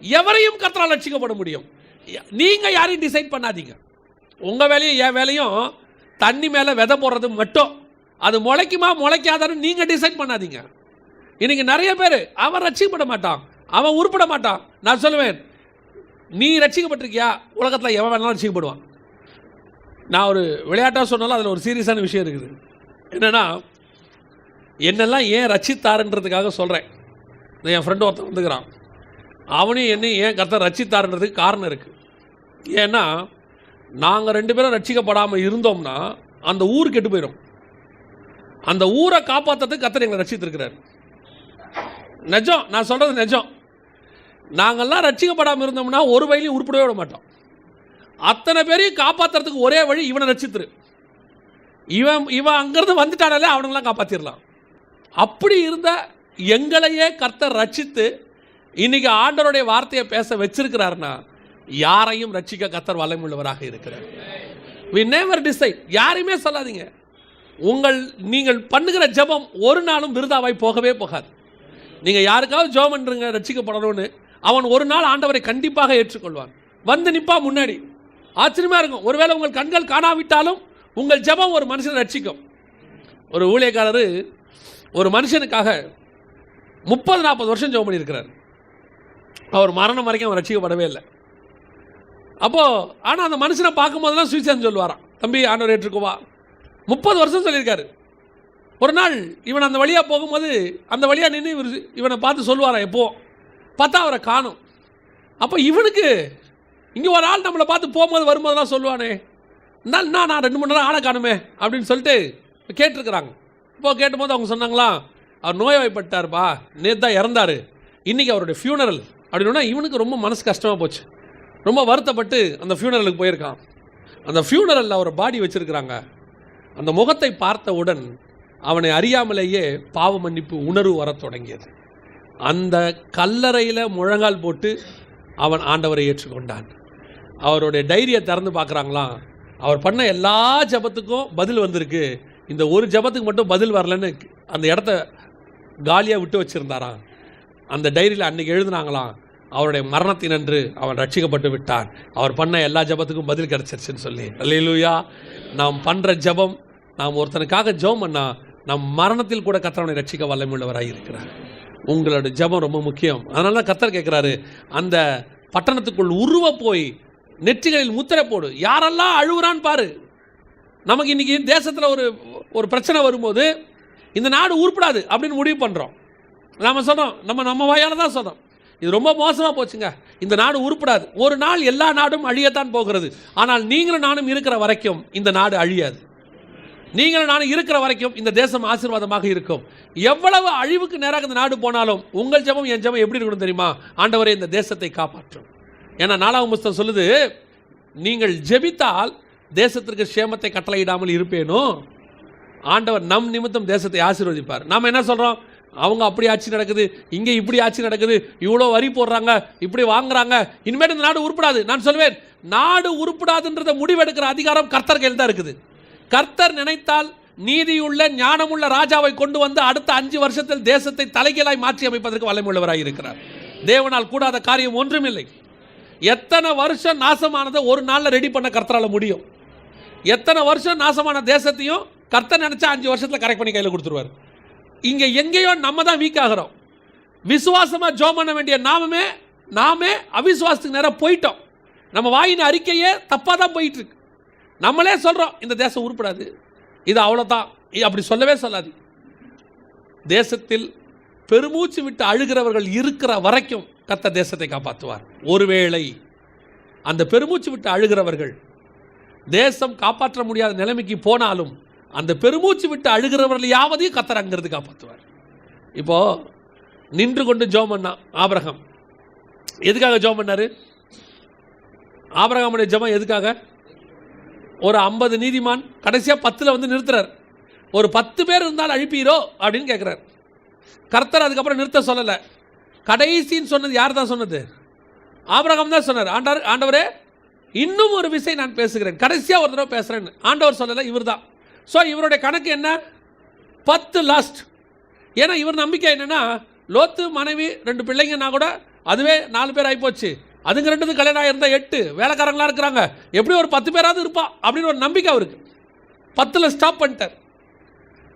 எவரையும் கர்த்தரால் ரட்சிக்கப்பட முடியும். நீங்கள் யாரையும் டிசைட் பண்ணாதீங்க. உங்கள் வேலையும் என் வேலையும் தண்ணி மேலே விதை போடுறது மட்டும். அது முளைக்குமா முளைக்காதான்னு நீங்கள் டிசைட் பண்ணாதீங்க. இன்னைக்கு நிறைய பேர் அவன் ரட்சிக்கப்பட மாட்டான், அவன் உருப்பட மாட்டான். நான் சொல்லுவேன், நீ ரட்சிக்கப்பட்டிருக்கியா? உலகத்தில் எவன் வேணாலும் ரட்சிக்கப்படுவான். நான் ஒரு விளையாட்டாக சொன்னாலும் அதில் ஒரு சீரியஸான விஷயம் இருக்குது. என்னென்னா, என்னெல்லாம் ஏன் ரட்சித்தாருன்றதுக்காக சொல்கிறேன். என் ஃப்ரெண்டு ஒருத்தன் வந்துக்கிறான், அவனையும் என்னையும் ஏன் கர்த்தர் ரட்சித்தாருன்றதுக்கு காரணம் இருக்குது. ஏன்னா நாங்கள் 2 பேரும் ரட்சிக்கப்படாமல் இருந்தோம்னா அந்த ஊர் கெட்டு போயிடும். அந்த ஊரை காப்பாற்றுறதுக்கு கர்த்தர் எங்களை ரட்சித்திருக்கிறார். நிஜம், நான் சொல்கிறது நிஜம். நாங்கள்லாம் ரட்சிக்கப்படாமல் இருந்தோம்னா ஒரு வழியிலையும் உருப்படவே விட மாட்டோம். அத்தனை பேரையும் காப்பாற்றுறதுக்கு ஒரே வழி, இவனை ரட்சித்துரு. இவன் அங்கேருந்து வந்துட்டானாலே அவனுங்களாம் காப்பாற்றிடலாம். அப்படி இருந்த எங்களையே கர்த்தர் ரட்சித்து இன்னைக்கு ஆண்டவருடைய வார்த்தையை பேச வச்சிருக்கிறாருன்னா யாரையும் ரட்சிக்க கர்த்தர் வல்லமையுள்ளவராக இருக்கிறார். we never decide. யாரையுமே சொல்லாதீங்க. நீங்கள் பண்ணுகிற ஜெபம் ஒரு நாளும் விருதாவாய் போகவே போகாது. நீங்கள் யாருக்காவது ஜெபம் பண்ணுறீங்க ரட்சிக்கப்படணும்னு, அவன் ஒரு நாள் ஆண்டவரை கண்டிப்பாக ஏற்றுக்கொள்வான், வந்து நிற்பா முன்னாடி. ஆச்சரியமாக இருக்கும். ஒருவேளை உங்கள் கண்கள் காணாவிட்டாலும் உங்கள் ஜெபம் ஒரு மனுஷனை ரட்சிக்கும். ஒரு ஊழியக்காரர் ஒரு மனுஷனுக்காக 30-40 வருஷம் ஜெபம் பண்ணியிருக்கிறார். அவர் மரணம் வரைக்கும் அவன் ரட்சிக்கப்படவே இல்லை. அப்போது ஆனால் அந்த மனுஷனை பார்க்கும்போதெல்லாம் சுவிசேஷம் சொல்லுவாராம், தம்பி ஆண்டவர் ஏற்றுக்குவா. 30 வருஷம் சொல்லியிருக்காரு. ஒரு நாள் இவன் அந்த வழியாக போகும்போது அந்த வழியாக நின்று இவனை பார்த்து சொல்லுவாராம், எப்போ பார்த்தா அவரை காணும். அப்போ இவனுக்கு இங்கே ஒரு ஆள் நம்மளை பார்த்து போகும்போது வரும்போதெல்லாம் சொல்லுவானே, நான் 2 மணி நேரம் ஆளை காணுமே அப்படின்னு சொல்லிட்டு கேட்டிருக்கிறாங்க. இப்போது கேட்டும்போது அவங்க சொன்னாங்களா, அவர் நோய்வாய்ப்பட்டார்ப்பா, நேற்று தான் இறந்தார், இன்றைக்கி அவருடைய ஃபியூனரல் அப்படின்னா. இவனுக்கு ரொம்ப மனசு கஷ்டமாக போச்சு, ரொம்ப வருத்தப்பட்டு அந்த ஃபியூனரலுக்கு போயிருக்கான். அந்த ஃபியூனரலில் அவர் பாடி வச்சுருக்கிறாங்க. அந்த முகத்தை பார்த்தவுடன் அவனை அறியாமலேயே பாவ மன்னிப்பு உணர்வு வரத் தொடங்கியது. அந்த கல்லறையில் முழங்கால் போட்டு அவன் ஆண்டவரை ஏற்றுக்கொண்டான். அவருடைய டைரியை திறந்து பார்க்குறாங்களாம், அவர் பண்ண எல்லா ஜபத்துக்கும் பதில் வந்திருக்கு, இந்த ஒரு ஜபத்துக்கு மட்டும் பதில் வரலன்னு அந்த இடத்த காலியாக விட்டு வச்சுருந்தாராம். அந்த டைரியில் அன்றைக்கி எழுதுனாங்களாம், அவருடைய மரணத்தினன்று அவன் ரட்சிக்கப்பட்டு விட்டான், அவர் பண்ண எல்லா ஜபத்துக்கும் பதில் கிடச்சிருச்சுன்னு சொல்லி. அல்லேலூயா. நாம் பண்ணுற ஜபம், நாம் ஒருத்தனுக்காக ஜெபம் பண்ணால் நம் மரணத்தில் கூட கர்த்தர் ரட்சிக்க வல்லமையுள்ளவராக இருக்கிறார். உங்களோட ஜபம் ரொம்ப முக்கியம். அதனால தான் கர்த்தர் கேட்குறாரு, அந்த பட்டணத்துக்குள் உருவ போய் நெற்றிகளில் முத்திரை போடு. யாரெல்லாம் அழுகுறான்னு பாரு. நமக்கு இன்றைக்கி தேசத்தில் ஒரு பிரச்சனை வரும்போது இந்த நாடு உருப்படாது அப்படின்னு முடிவு பண்ணுறோம். நாம் சொன்னோம், நம்ம வாயால் தான் சொன்னோம், இது ரொம்ப மோசமாக போச்சுங்க, இந்த நாடு உருப்படாது. ஒரு நாள் எல்லா நாடும் அழியத்தான் போகிறது. ஆனால் நீங்களும் நானும் இருக்கிற வரைக்கும் இந்த நாடு அழியாது. நீங்களும் நானும் இருக்கிற வரைக்கும் இந்த தேசம் ஆசீர்வாதமாக இருக்கும். எவ்வளவு அழிவுக்கு நேராக இந்த நாடு போனாலும் உங்கள் ஜெபம் என் ஜெபம் எப்படி இருக்கணும் தெரியுமா? ஆண்டவரே இந்த தேசத்தை காப்பாற்றும். ஏன்னா 4ஆம் புஸ்தகம் சொல்லுது, நீங்கள் ஜெபித்தால் தேசத்திற்கு சேமத்தை கட்டளையிடாமல் இருப்பேனோ, ஆண்டவர் நம் நிமித்தம் தேசத்தை ஆசீர்வதிப்பார். நாம் என்ன சொல்கிறோம்? அவங்க அப்படி ஆட்சி நடக்குது, இங்கே இப்படி ஆட்சி நடக்குது, இவ்வளோ வரி போடுறாங்க, இப்படி வாங்குறாங்க, இனிமேல் இந்த நாடு உருப்படாது. நான் சொல்வேன், நாடு உருப்படாதுன்றதை முடிவெடுக்கிற அதிகாரம் கர்த்தர் கையில் தான் இருக்குது. கர்த்தர் நினைத்தால் நீதியுள்ள ஞானமுள்ள ராஜாவை கொண்டு வந்து அடுத்த 5 வருஷத்தில் தேசத்தை தலைகீழாய் மாற்றி அமைப்பதற்கு வல்லமையுள்ளவராக இருக்கிறார். தேவனால் கூடாத காரியம் ஒன்றுமில்லை. எத்தனை வருஷம் நாசமானதை ஒரு நாளில் ரெடி பண்ண கர்த்தரால முடியும். எத்தனை வருஷம் நாசமான தேசத்தையும் கர்த்தர் நினைச்சா 5 வருஷத்தில் கரெக்ட் பண்ணி கையில் கொடுத்துருவார். இங்கே எங்கேயோ நம்ம தான் வீக் ஆகிறோம். விசுவாசமாக ஜெபம் பண்ண வேண்டிய நாமே அவிசுவாசத்துக்கு நேரம் போயிட்டோம். நம்ம வாயின் அறிக்கையே தப்பாக தான் போயிட்டு இருக்கு. நம்மளே சொல்கிறோம், இந்த தேசம் உருப்படாது, இது அவ்வளோதான். அப்படி சொல்லவே சொல்லாது. தேசத்தில் பெருமூச்சு விட்டு அழுகிறவர்கள் இருக்கிற வரைக்கும் கர்த்தர் தேசத்தை காப்பாற்றுவார். ஒருவேளை அந்த பெருமூச்சு விட்டு அழுகிறவர்கள் தேசம் காப்பாற்ற முடியாத நிலைமைக்கு போனாலும் அந்த பெருமூச்சு விட்டு அழுகிறவர்களையாவது கர்த்தர் அங்கிருந்து காப்பாற்றுவார். இப்போது நின்று கொண்டு ஜெபம் பண்ணான் ஆபிரகாம். எதுக்காக ஜெபம் பண்ணார்? ஆபிரகாமுடைய ஜெபம் எதுக்காக? ஒரு 50 நீதிமான் கடைசியாக 10 வந்து நிறுத்துறார். ஒரு 10 பேர் இருந்தால் அழிப்பீரோ அப்படின்னு கேட்குறார். கர்த்தர் அதுக்கப்புறம் நிறுத்த சொல்லலை. கடைசின்னு சொன்னது யார் தான் சொன்னது? ஆபிரகாம் தான் சொன்னார். ஆண்டவரே இன்னும் ஒரு விஷயம் நான் பேசுகிறேன், கடைசியாக ஒரு தடவை பேசுகிறேன்னு ஆண்டவர் சொல்லலை, இவர் தான். ஸோ இவருடைய கணக்கு என்ன? 10 லாஸ்ட். ஏன்னா இவர் நம்பிக்கை என்னென்னா, லோத்து மனைவி 2 பிள்ளைங்கன்னா கூட அதுவே 4 பேர் ஆகிப்போச்சு, அதுங்க 2 கல்யாணம் இருந்தால் 8 வேலைக்காரங்களாக இருக்கிறாங்க, எப்படி ஒரு 10 பேராவது இருப்பா அப்படின்னு ஒரு நம்பிக்கை அவருக்கு. 10ல் ஸ்டாப் பண்ணிட்டார்.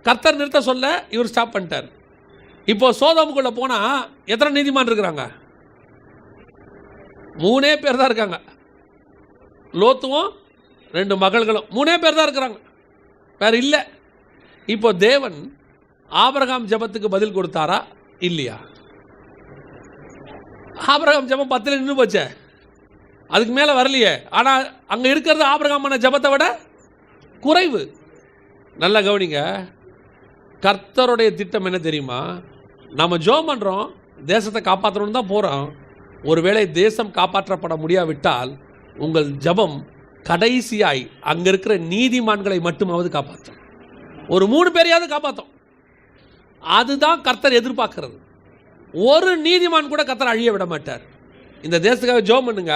கர்த்தர் நிறுத்த சொல்ல இவர் ஸ்டாப் பண்ணிட்டார். இப்போ சோதோமுக்குள்ளே போனால் எத்தனை நீதிமான் இருக்கிறாங்க? 3 பேர் தான் இருக்காங்க. லோத்துவும் 2 மகள்களும் 3 பேர் தான் இருக்கிறாங்க, வேறு இல்லை. இப்போ தேவன் ஆபிரகாம் ஜெபத்துக்கு பதில் கொடுத்தாரா இல்லையா? ஆபிரகாம் ஜெபம் 10ல் நின்று போச்சே, அதுக்கு மேலே வரலையே. ஆனால் அங்கே இருக்கிறது ஆபிரகாமான ஜெபத்தை விட குறைவு. நல்லா கவனிங்க, கர்த்தருடைய திட்டம் என்ன தெரியுமா? நம்ம ஜெபம் பண்ணுறோம், தேசத்தை காப்பாற்றணும்னு தான் போகிறோம். ஒருவேளை தேசம் காப்பாற்றப்பட முடியாவிட்டால் உங்கள் ஜெபம் கடைசியாய் அங்கே இருக்கிற நீதிமான்களை மட்டுமாவது காப்பாற்றும். ஒரு 3 பேரையாவது காப்பாற்றும். அதுதான் கர்த்தர் எதிர்பார்க்கிறது. ஒரு நீதிமான் கூட கர்த்தர் அழிய விட மாட்டார். இந்த தேசத்துக்காக ஜெபம் பண்ணுங்க.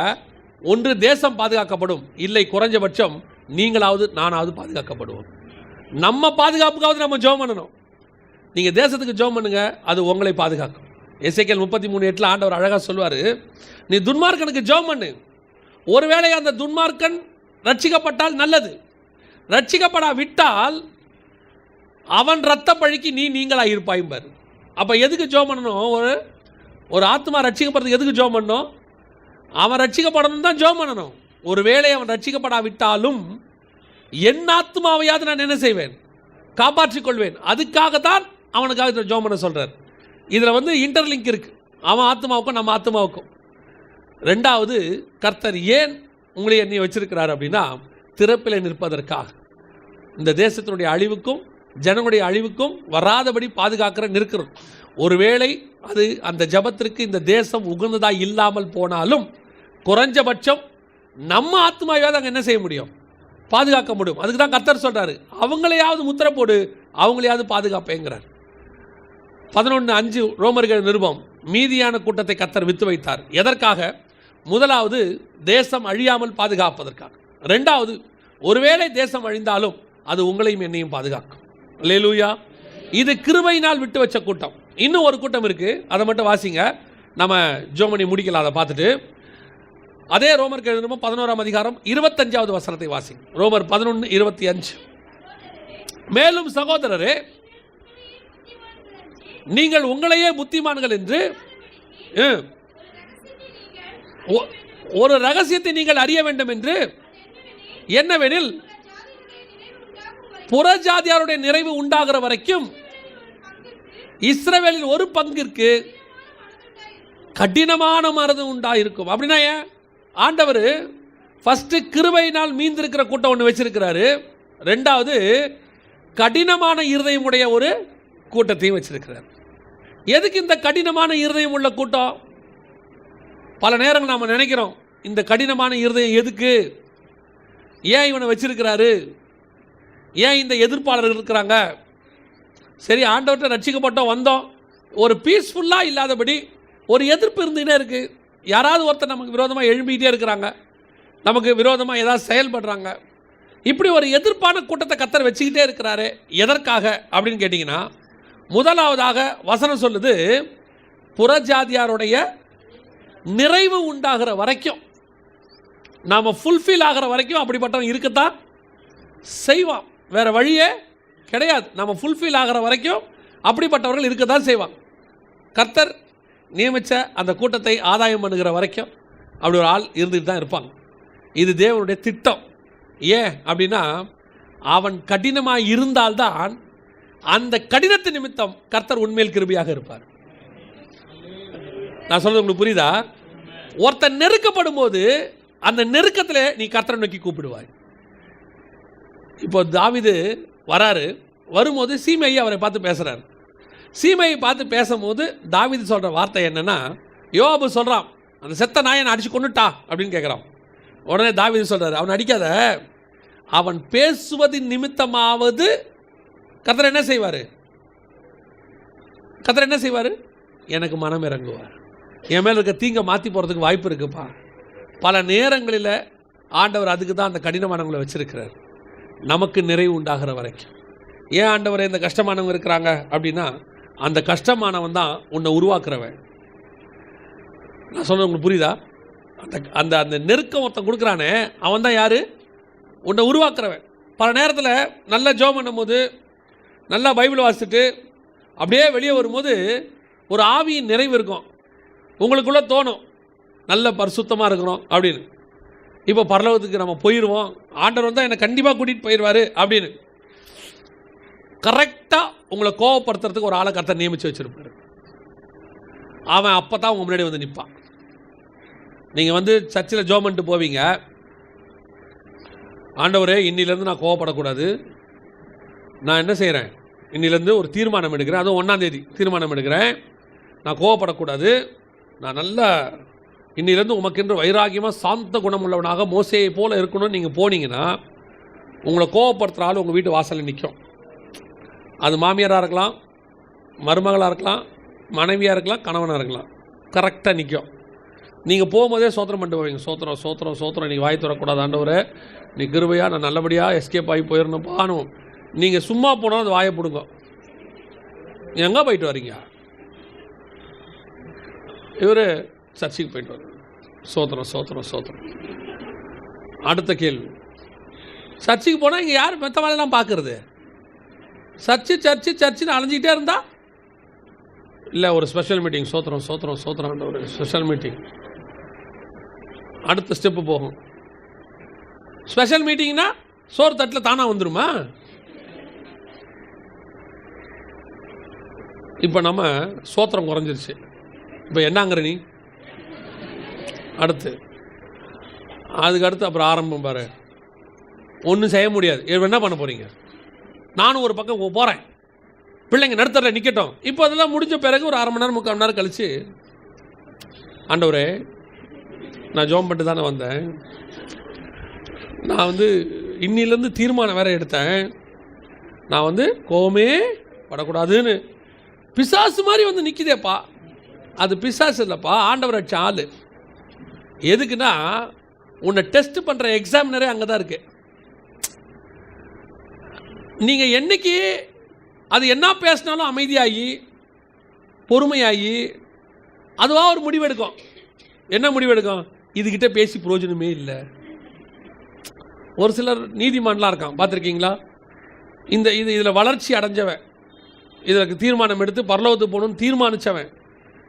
ஒன்று தேசம் பாதுகாக்கப்படும், இல்லை குறைஞ்சபட்சம் நீங்களாவது நானாவது பாதுகாக்கப்படுவோம். நம்ம பாதுகாப்புக்காவது நம்ம ஜெபம் பண்ணணும். நீங்கள் தேசத்துக்கு ஜெபம் பண்ணுங்க, அது உங்களை பாதுகாக்கும். எசேக்கியேல் 33:8 ஆண்டவர் அழகாக சொல்வார், நீ துன்மார்க்கனுக்கு ஜெபம் பண்ணு, ஒருவேளை அந்த துன்மார்க்கன் ரட்சிக்கப்பட்டால் நல்லது, ரட்சிக்கப்படாவிட்டால் அவன் இரத்த பழிக்கு நீங்களாக இருப்பாய்பார். அப்போ எதுக்கு ஜெபம் பண்ணணும்? ஒரு ஆத்மா ரட்சிக்கப்படுறதுக்கு எதுக்கு ஜெபம் பண்ணணும்? அவன் ரட்சிக்கப்படணும் தான் ஜெபம் பண்ணணும். ஒருவேளை அவன் ரட்சிக்கப்படாவிட்டாலும் என் ஆத்மாவையாவது நான் என்ன செய்வேன்? காப்பாற்றிக் கொள்வேன். அதுக்காகத்தான் அவனுக்காக ஜெபம் பண்ண சொல்கிறார். இதில் இன்டர்லிங்க் இருக்குது, அவன் ஆத்மாவுக்கும் நம்ம ஆத்மாவுக்கும். 2வது, கர்த்தர் ஏன் உங்களை என்னை வச்சிருக்கிறார் அப்படின்னா, திறப்பிலே நிற்பதற்காக. இந்த தேசத்தினுடைய அழிவுக்கும் ஜனங்களுடைய அழிவுக்கும் வராதபடி பாதுகாக்கிற நிற்கிறோம். ஒருவேளை அது அந்த ஜபத்திற்கு இந்த தேசம் உகந்ததாக இல்லாமல் போனாலும் குறைஞ்சபட்சம் நம்ம ஆத்மாவாவது அங்கே என்ன செய்ய முடியும்? பாதுகாக்க முடியும். அதுக்கு தான் கர்த்தர் சொல்கிறாரு, அவங்களையாவது முத்திரை போடு, அவங்களையாவது பாதுகாப்பேங்கிறார். 11:5 ரோமர்கள் நிருபம். மீதியான கூட்டத்தை கர்த்தர் வித்து வைத்தார். எதற்காக? முதலாவது, தேசம் அழியாமல் பாதுகாப்பதற்காக. ரெண்டாவது, ஒருவேளை தேசம் அழிந்தாலும் அது உங்களையும் என்னையும் பாதுகாக்கும். அல்லேலூயா. இது கிருபையினால் விட்டு வச்ச கூட்டம். இன்னும் ஒரு கூட்டம் இருக்குது, அதை மட்டும் வாசிங்க, நம்ம ஜோமணி முடிக்கலாம். அதை பார்த்துட்டு அதே ரோமர் 11 25 வசனத்தை வாசிங்க. ரோமர் 11:25. மேலும் சகோதரரே, நீங்கள் உங்களையே புத்திமான்கள் என்று ஒரு ரகசியத்தை நீங்கள் அறிய வேண்டும் என்று, என்னவெனில் புறஜாதியாருடைய நிறைவு உண்டாகிற வரைக்கும் இஸ்ரவேலில் ஒரு பங்கிற்கு கடினமான மரணம் உண்டாயிருக்கும். அப்படின்னா ஏன்? ஆண்டவர் ஃபர்ஸ்ட் கிருபையினால் மீந்திருக்கிற கூட்டம் ஒன்று வச்சிருக்கிறாரு. ரெண்டாவது, கடினமான இருதயம் உடைய ஒரு கூட்டத்தையும் வச்சிருக்கிறார். எதுக்கு இந்த கடினமான இருதயம் உள்ள கூட்டம்? பல நேரங்கள் நாம் நினைக்கிறோம், இந்த கடினமான இருதயம் எதுக்கு, ஏன் இவனை வச்சிருக்கிறாரு, ஏன் இந்த எதிர்ப்பாளர்கள் இருக்கிறாங்க? சரி, ஆண்டவர்கிட்ட ரட்சிக்கப்பட்டோம், வந்தோம், ஒரு பீஸ்ஃபுல்லாக இல்லாதபடி ஒரு எதிர்ப்பு இருந்துகிட்டே இருக்குது. யாராவது ஒருத்தர் நமக்கு விரோதமாக எழும்பிக்கிட்டே இருக்கிறாங்க, நமக்கு விரோதமாக ஏதாவது செயல்படுறாங்க. இப்படி ஒரு எதிர்ப்பான கூட்டத்தை கர்த்தர் வச்சுக்கிட்டே இருக்கிறாரு. எதற்காக அப்படின்னு கேட்டிங்கன்னா, முதலாவதாக வசனம் சொல்லுது, புறஜாதியாருடைய நிறைவு உண்டாகிற வரைக்கும், நாம் ஃபுல்ஃபில் ஆகிற வரைக்கும் அப்படிப்பட்டவன் இருக்கத்தான் செய்வான். வேறு வழியே கிடையாது. நம்ம ஃபுல்ஃபில் ஆகிற வரைக்கும் அப்படிப்பட்டவர்கள் இருக்கத்தான் செய்வாங்க. கர்த்தர் நியமித்த அந்த கூட்டத்தை ஆதாயம் பண்ணுகிற வரைக்கும் அப்படி ஒரு ஆள் இருந்துகிட்டு தான் இருப்பாங்க. இது தேவனுடைய திட்டம். ஏன் அப்படின்னா, அவன் கடினமாக இருந்தால்தான் அந்த கடினத்து நிமித்தம் கர்த்தர் உண்மையில் கிருபையாக இருப்பார். நான் சொல்றது உங்களுக்கு புரியுதா? ஒருத்தன் நெருக்கப்படும் போது அந்த நெருக்கத்தில் நீ கர்த்தரை நோக்கி கூப்பிடுவாய். இப்போ தாவீது வராரு, வரும்போது சீமையை அவரை பார்த்து பேசுகிறார். சீமையை பார்த்து பேசும்போது தாவீது சொல்கிற வார்த்தை என்னென்னா, யோவாபு சொல்கிறான், அந்த செத்த நாயை நான் அடித்து கொண்டுட்டா அப்படின்னு கேட்குறான். உடனே தாவீது சொல்கிறார், அவன் அடிக்காத, அவன் பேசுவதின் நிமித்தமாவது கர்த்தர் என்ன செய்வார்? கர்த்தர் என்ன செய்வார்? எனக்கு மனம் இறங்குவார். என் மேலே இருக்க தீங்கை மாற்றி போகிறதுக்கு வாய்ப்பு இருக்குப்பா. பல நேரங்களில் ஆண்டவர் அதுக்கு தான் அந்த கடினமானவங்களை வச்சிருக்கிறார், நமக்கு நிறைவு உண்டாகிற வரைக்கும். ஏன் ஆண்டவரை இந்த கஷ்டமானவங்க இருக்கிறாங்க அப்படின்னா, அந்த கஷ்டமானவன் தான் உன்னை உருவாக்குறவன். நான் சொல்கிறது உங்களுக்கு புரியுதா? அந்த அந்த அந்த நெருக்கம் ஒருத்தன் கொடுக்குறானே, அவன் தான் யார்? உன்னை உருவாக்குறவன். பல நேரத்தில் நல்லா ஜெபம் பண்ணும்போது, நல்லா பைபிள் வாசிச்சுட்டு அப்படியே வெளியே வரும்போது ஒரு ஆவியின் நிறைவு இருக்கும். உங்களுக்குள்ளே தோணும், நல்ல பரிசுத்தமாக இருக்கிறோம் அப்படின்னு. இப்போ பரலோகத்துக்கு நம்ம போயிடுவோம், ஆண்டவர் வந்தால் என்னை கண்டிப்பாக கூட்டிகிட்டு போயிடுவார் அப்படின்னு. கரெக்டாக உங்களை கோவப்படுத்துறதுக்கு ஒரு ஆளை கர்த்தர் நியமித்து வச்சுருப்பார். அவன் அப்போ தான் உங்கள் முன்னாடி வந்து நிற்பான். நீங்கள் வந்து சர்ச்சில் ஜெபம் பண்ணிட்டு போவீங்க, ஆண்டவரே இன்னிலேருந்து நான் கோவப்படக்கூடாது, நான் என்ன செய்கிறேன், இன்னிலேருந்து ஒரு தீர்மானம் எடுக்கிறேன், அதுவும் 1ஆம் தேதி தீர்மானம் எடுக்கிறேன், நான் கோவப்படக்கூடாது, நான் நல்லா இன்னிலேருந்து உமக்கென்று வைராகியமாக சாந்த குணமுள்ளவனாக மோசேயை போல் இருக்கணும்னு நீங்கள் போனீங்கன்னா, உங்களை கோவப்படுத்துகிற ஆள் உங்கள் வீட்டு வாசலில் நிற்கும். அது மாமியாராக இருக்கலாம், மருமகளாக இருக்கலாம், மனைவியாக இருக்கலாம், கணவனாக இருக்கலாம், கரெக்டாக நிற்கும். நீங்கள் போகும்போதே சோத்திரம் பண்ணிட்டு போவீங்க, சோத்திரம் சோத்திரம் சோத்திரம், நீங்கள் வாய் தரக்கூடாது ஆண்டவரே, நீ கிருபையாக நான் நல்லபடியாக எஸ்கேப் ஆகி போயிடணும்ப்பானு. நீங்கள் சும்மா போனால் அது வாயை பிடுங்க. எங்கே போயிட்டு வரீங்க? இவர் சர்ச்சுக்கு போயிட்டு வர, சோத்திரம் சோத்திரம் சோத்திரம். அடுத்த கேள்வி, சர்ச்சுக்கு போனால் இங்கே யார் மற்ற வேலையெல்லாம் பார்க்குறது? சர்ச்சு சர்ச்சு சர்ச்சுன்னு அலைஞ்சிக்கிட்டே இருந்தா இல்லை, ஒரு ஸ்பெஷல் மீட்டிங், சோத்திரம் சோத்திரம் சோத்திரம், ஒரு ஸ்பெஷல் மீட்டிங். அடுத்த ஸ்டெப்பு போகும். ஸ்பெஷல் மீட்டிங்னா சோறு தட்டில் தானாக வந்துடுமா? இப்போ நம்ம சோத்திரம் குறைஞ்சிருச்சு, இப்போ என்னங்கிற நீ அடுத்து அதுக்கு அப்புறம் ஆரம்பம் பாரு, ஒன்றும் செய்ய முடியாது. என்ன பண்ண போகிறீங்க? நானும் ஒரு பக்கம் போகிறேன், பிள்ளைங்க நடுத்தரில் நிற்கட்டும். இப்போ அதெல்லாம் முடிஞ்ச பிறகு ஒரு 1/2 மணி நேரம் 3/4 மணி நேரம் கழித்து, ஆண்டவரே நான் ஜெபம் பண்ணிட்டு தானே வந்தேன், நான் வந்து இன்னிலேருந்து தீர்மானம் வேற எடுத்தேன், நான் வந்து கோவமே படக்கூடாதுன்னு. பிசாசு மாதிரி வந்து நிற்கிதேப்பா, அது பிசாசு இல்லைப்பா, ஆண்டவர் அடிச்ச ஆள். எதுக்குன்னா உன்னை டெஸ்ட் பண்ணுற எக்ஸாமினரே அங்கே தான் இருக்கு. நீங்கள் என்னைக்கு அது என்ன பேசினாலும் அமைதியாகி பொறுமையாகி அதுவாக ஒரு முடிவெடுக்கும். என்ன முடிவெடுக்கும்? இதுகிட்ட பேசி பிரயோஜனமே இல்லை. ஒரு சிலர் நீதிமான்லாம் இருக்கான், பார்த்துருக்கீங்களா? இதில் வளர்ச்சி அடைஞ்சவன், இதற்கு தீர்மானம் எடுத்து பரலோகத்துக்கு போகணும்னு தீர்மானித்தவன்,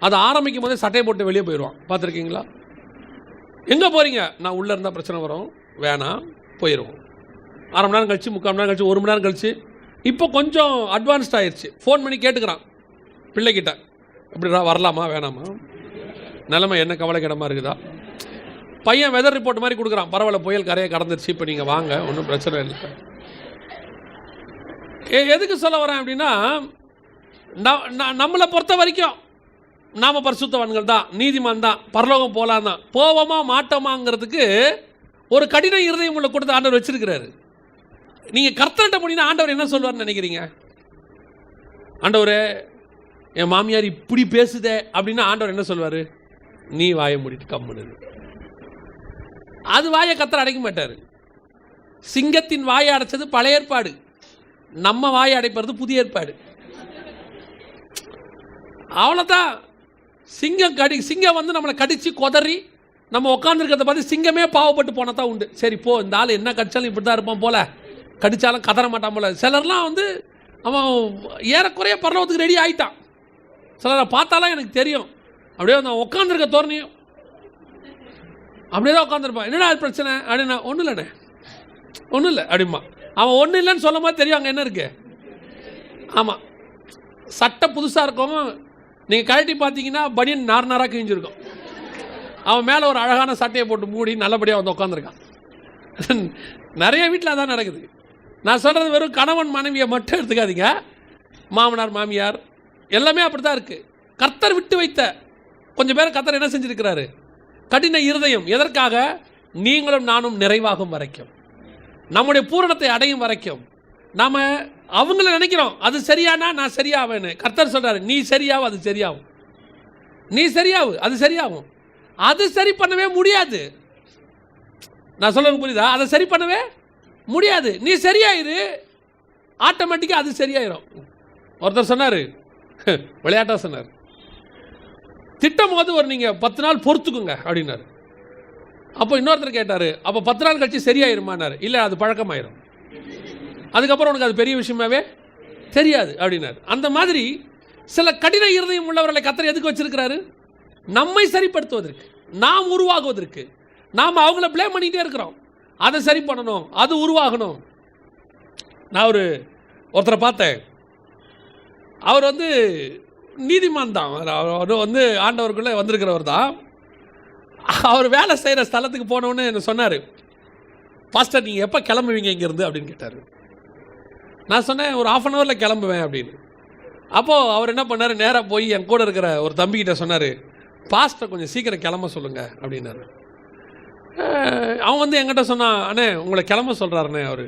அதை ஆரம்பிக்கும் போதே சட்டையை போட்டு வெளியே போயிடுவான். பார்த்துருக்கீங்களா? எங்கே போகிறீங்க? நான் உள்ளே இருந்தால் பிரச்சனை வரும், வேணாம், போயிடுவோம். அரை மணி நேரம் கழிச்சு, 3/4 மணி நேரம் கழிச்சு, 1 மணி நேரம் கழிச்சு, இப்போ கொஞ்சம் அட்வான்ஸ்ட் ஆயிடுச்சு. ஃபோன் பண்ணி கேட்டுக்கிறான் பிள்ளைகிட்ட, இப்படிடா வரலாமா வேணாமா, நிலைமை என்ன கவலைக்கிடமாக இருக்குதா? பையன் வெதர் ரிப்போர்ட் மாதிரி கொடுக்குறான், பரவாயில்ல புயல் கரையை கடந்துருச்சு, இப்போ நீங்கள் வாங்க, ஒன்றும் பிரச்சனை இல்லை. எதுக்கு சொல்ல வரேன் அப்படின்னா, நம்மளை பொறுத்த வரைக்கும் நாம் பரிசுத்தவான்கள் தான், நீதிமான் தான், பரலோகம் போகலாம் தான். போவோமா மாட்டோமாங்கிறதுக்கு ஒரு கடின இருதயம் உள்ள கொடுத்து ஆண்டவர் வச்சிருக்கிறாரு. நீங்கள் கர்த்தர்கிட்ட போனீங்கன்னா ஆண்டவர் என்ன சொல்வார்னு நினைக்கிறீங்க? ஆண்டவரே என் மாமியார் இப்படி பேசுதே அப்படின்னா ஆண்டவர் என்ன சொல்வார்? நீ வாயை மூடிட்டு கம்முனு. அது வாயை கர்த்தர் அடைக்க மாட்டார். சிங்கத்தின் வாயை அடைச்சது பழைய ஏற்பாடு, நம்ம வாயை அடைப்பது புதிய ஏற்பாடு. அவ்வளோதான். சிங்கம் வந்து நம்மளை கடித்து கொதறி நம்ம உட்காந்துருக்கிறத பார்த்து சிங்கமே பாவப்பட்டு போனால் தான் உண்டு. சரி போ, இந்த ஆள் என்ன கடிச்சாலும் இப்படி தான் இருப்பான் போல, கடிச்சாலும் கதற மாட்டான் போல. சிலர்லாம் வந்து அவன் ஏறக்குறைய பரலோகத்துக்கு ரெடி ஆகிட்டான். சிலரை பார்த்தாலாம் எனக்கு தெரியும், அப்படியே அந்த உட்காந்துருக்க தோரணையும் அப்படியே தான் உட்காந்துருப்பான். என்னடா அது பிரச்சனை அப்படின்னா, ஒன்றும் இல்லைண்ணே, ஒன்றும் இல்லை அப்படிமா. அவன் ஒன்றும் இல்லைன்னு சொல்லும் போது தெரியும் அங்கே என்ன இருக்கு. ஆமாம், சட்டை புதுசாக இருக்கும், நீங்கள் கழட்டி பார்த்தீங்கன்னா பனியன் நாராக கிழிஞ்சிருக்கும். அவன் மேலே ஒரு அழகான சட்டையை போட்டு மூடி நல்லபடியாக வந்து உட்காந்துருக்கான். நிறைய வீட்டில் அதான் நடக்குது. நான் சொல்கிறது வெறும் கணவன் மனைவியை மட்டும் எடுத்துக்காதீங்க, மாமனார் மாமியார் எல்லாமே அப்படி தான் இருக்குது. கர்த்தர் விட்டு வைத்த கொஞ்சம் பேர் கர்த்தர் என்ன செஞ்சுருக்கிறாரு? கடின இருதயம். எதற்காக? நீங்களும் நானும் நிறைவாகும் வரைக்கும், நம்முடைய பூரணத்தை அடையும் வரைக்கும். நாம் அவங்கள நினைக்கிறோம் அது சரியானா நான் சரியாவேன்னு. கர்த்தர் சொல்கிறாரு நீ சரியாவும் அது சரியாகும், நீ சரியாவு அது சரியாகும். அது சரி பண்ணவே முடியாது. நான் சொல்ல புரியுதா? அதை சரி பண்ணவே முடியாது. நீ சரியாயிரு, ஆட்டோமேட்டிக்காக அது சரியாயிரும். ஒருத்தர் சொன்னார், விளையாட்டாக சொன்னார், திட்டம் போது ஒரு நீங்கள் 10 நாள் பொறுத்துக்குங்க அப்படின்னாரு. அப்போ இன்னொருத்தர் கேட்டார், அப்போ 10 நாள் கழிச்சு சரியாயிருமானார். இல்லை, அது பழக்கமாயிரும், அதுக்கப்புறம் உனக்கு அது பெரிய விஷயமாவே தெரியாது அப்படின்னாரு. அந்த மாதிரி சில கடின இருதயம் உள்ளவர்களை கர்த்தர் எதுக்கு வச்சிருக்கிறாரு? நம்மை சரிப்படுத்துவதற்கு, நாம் உருவாகுவதற்கு. நாம் அவங்கள ப்ளேம் பண்ணிகிட்டே இருக்கிறோம், அதை சரி பண்ணணும், அது உருவாகணும். நான் ஒருத்தரை பார்த்தேன், அவர் வந்து நீதிமான் தான், அவர் வந்து ஆண்டவருக்குள்ளே வந்திருக்கிறவர் தான். அவர் வேலை செய்கிற ஸ்தலத்துக்கு போனோன்னு என்ன சொன்னார், பாஸ்டர் நீங்கள் எப்போ கிளம்புவீங்க இங்கேருந்து அப்படின்னு கேட்டார். நான் சொன்னேன் ஒரு 1/2 hourல கிளம்புவேன் அப்படின்னு. அப்போது அவர் என்ன பண்ணார், நேராக போய் என் கூட இருக்கிற ஒரு தம்பிக்கிட்ட சொன்னார், பாஸ்டர் கொஞ்சம் சீக்கிரம் கிளம்ப சொல்லுங்கள் அப்படின்னாரு. அவன் வந்து என்கிட்ட சொன்னான், அண்ணே உங்களை கிளம்ப சொல்கிறாருண்ணே அவர்.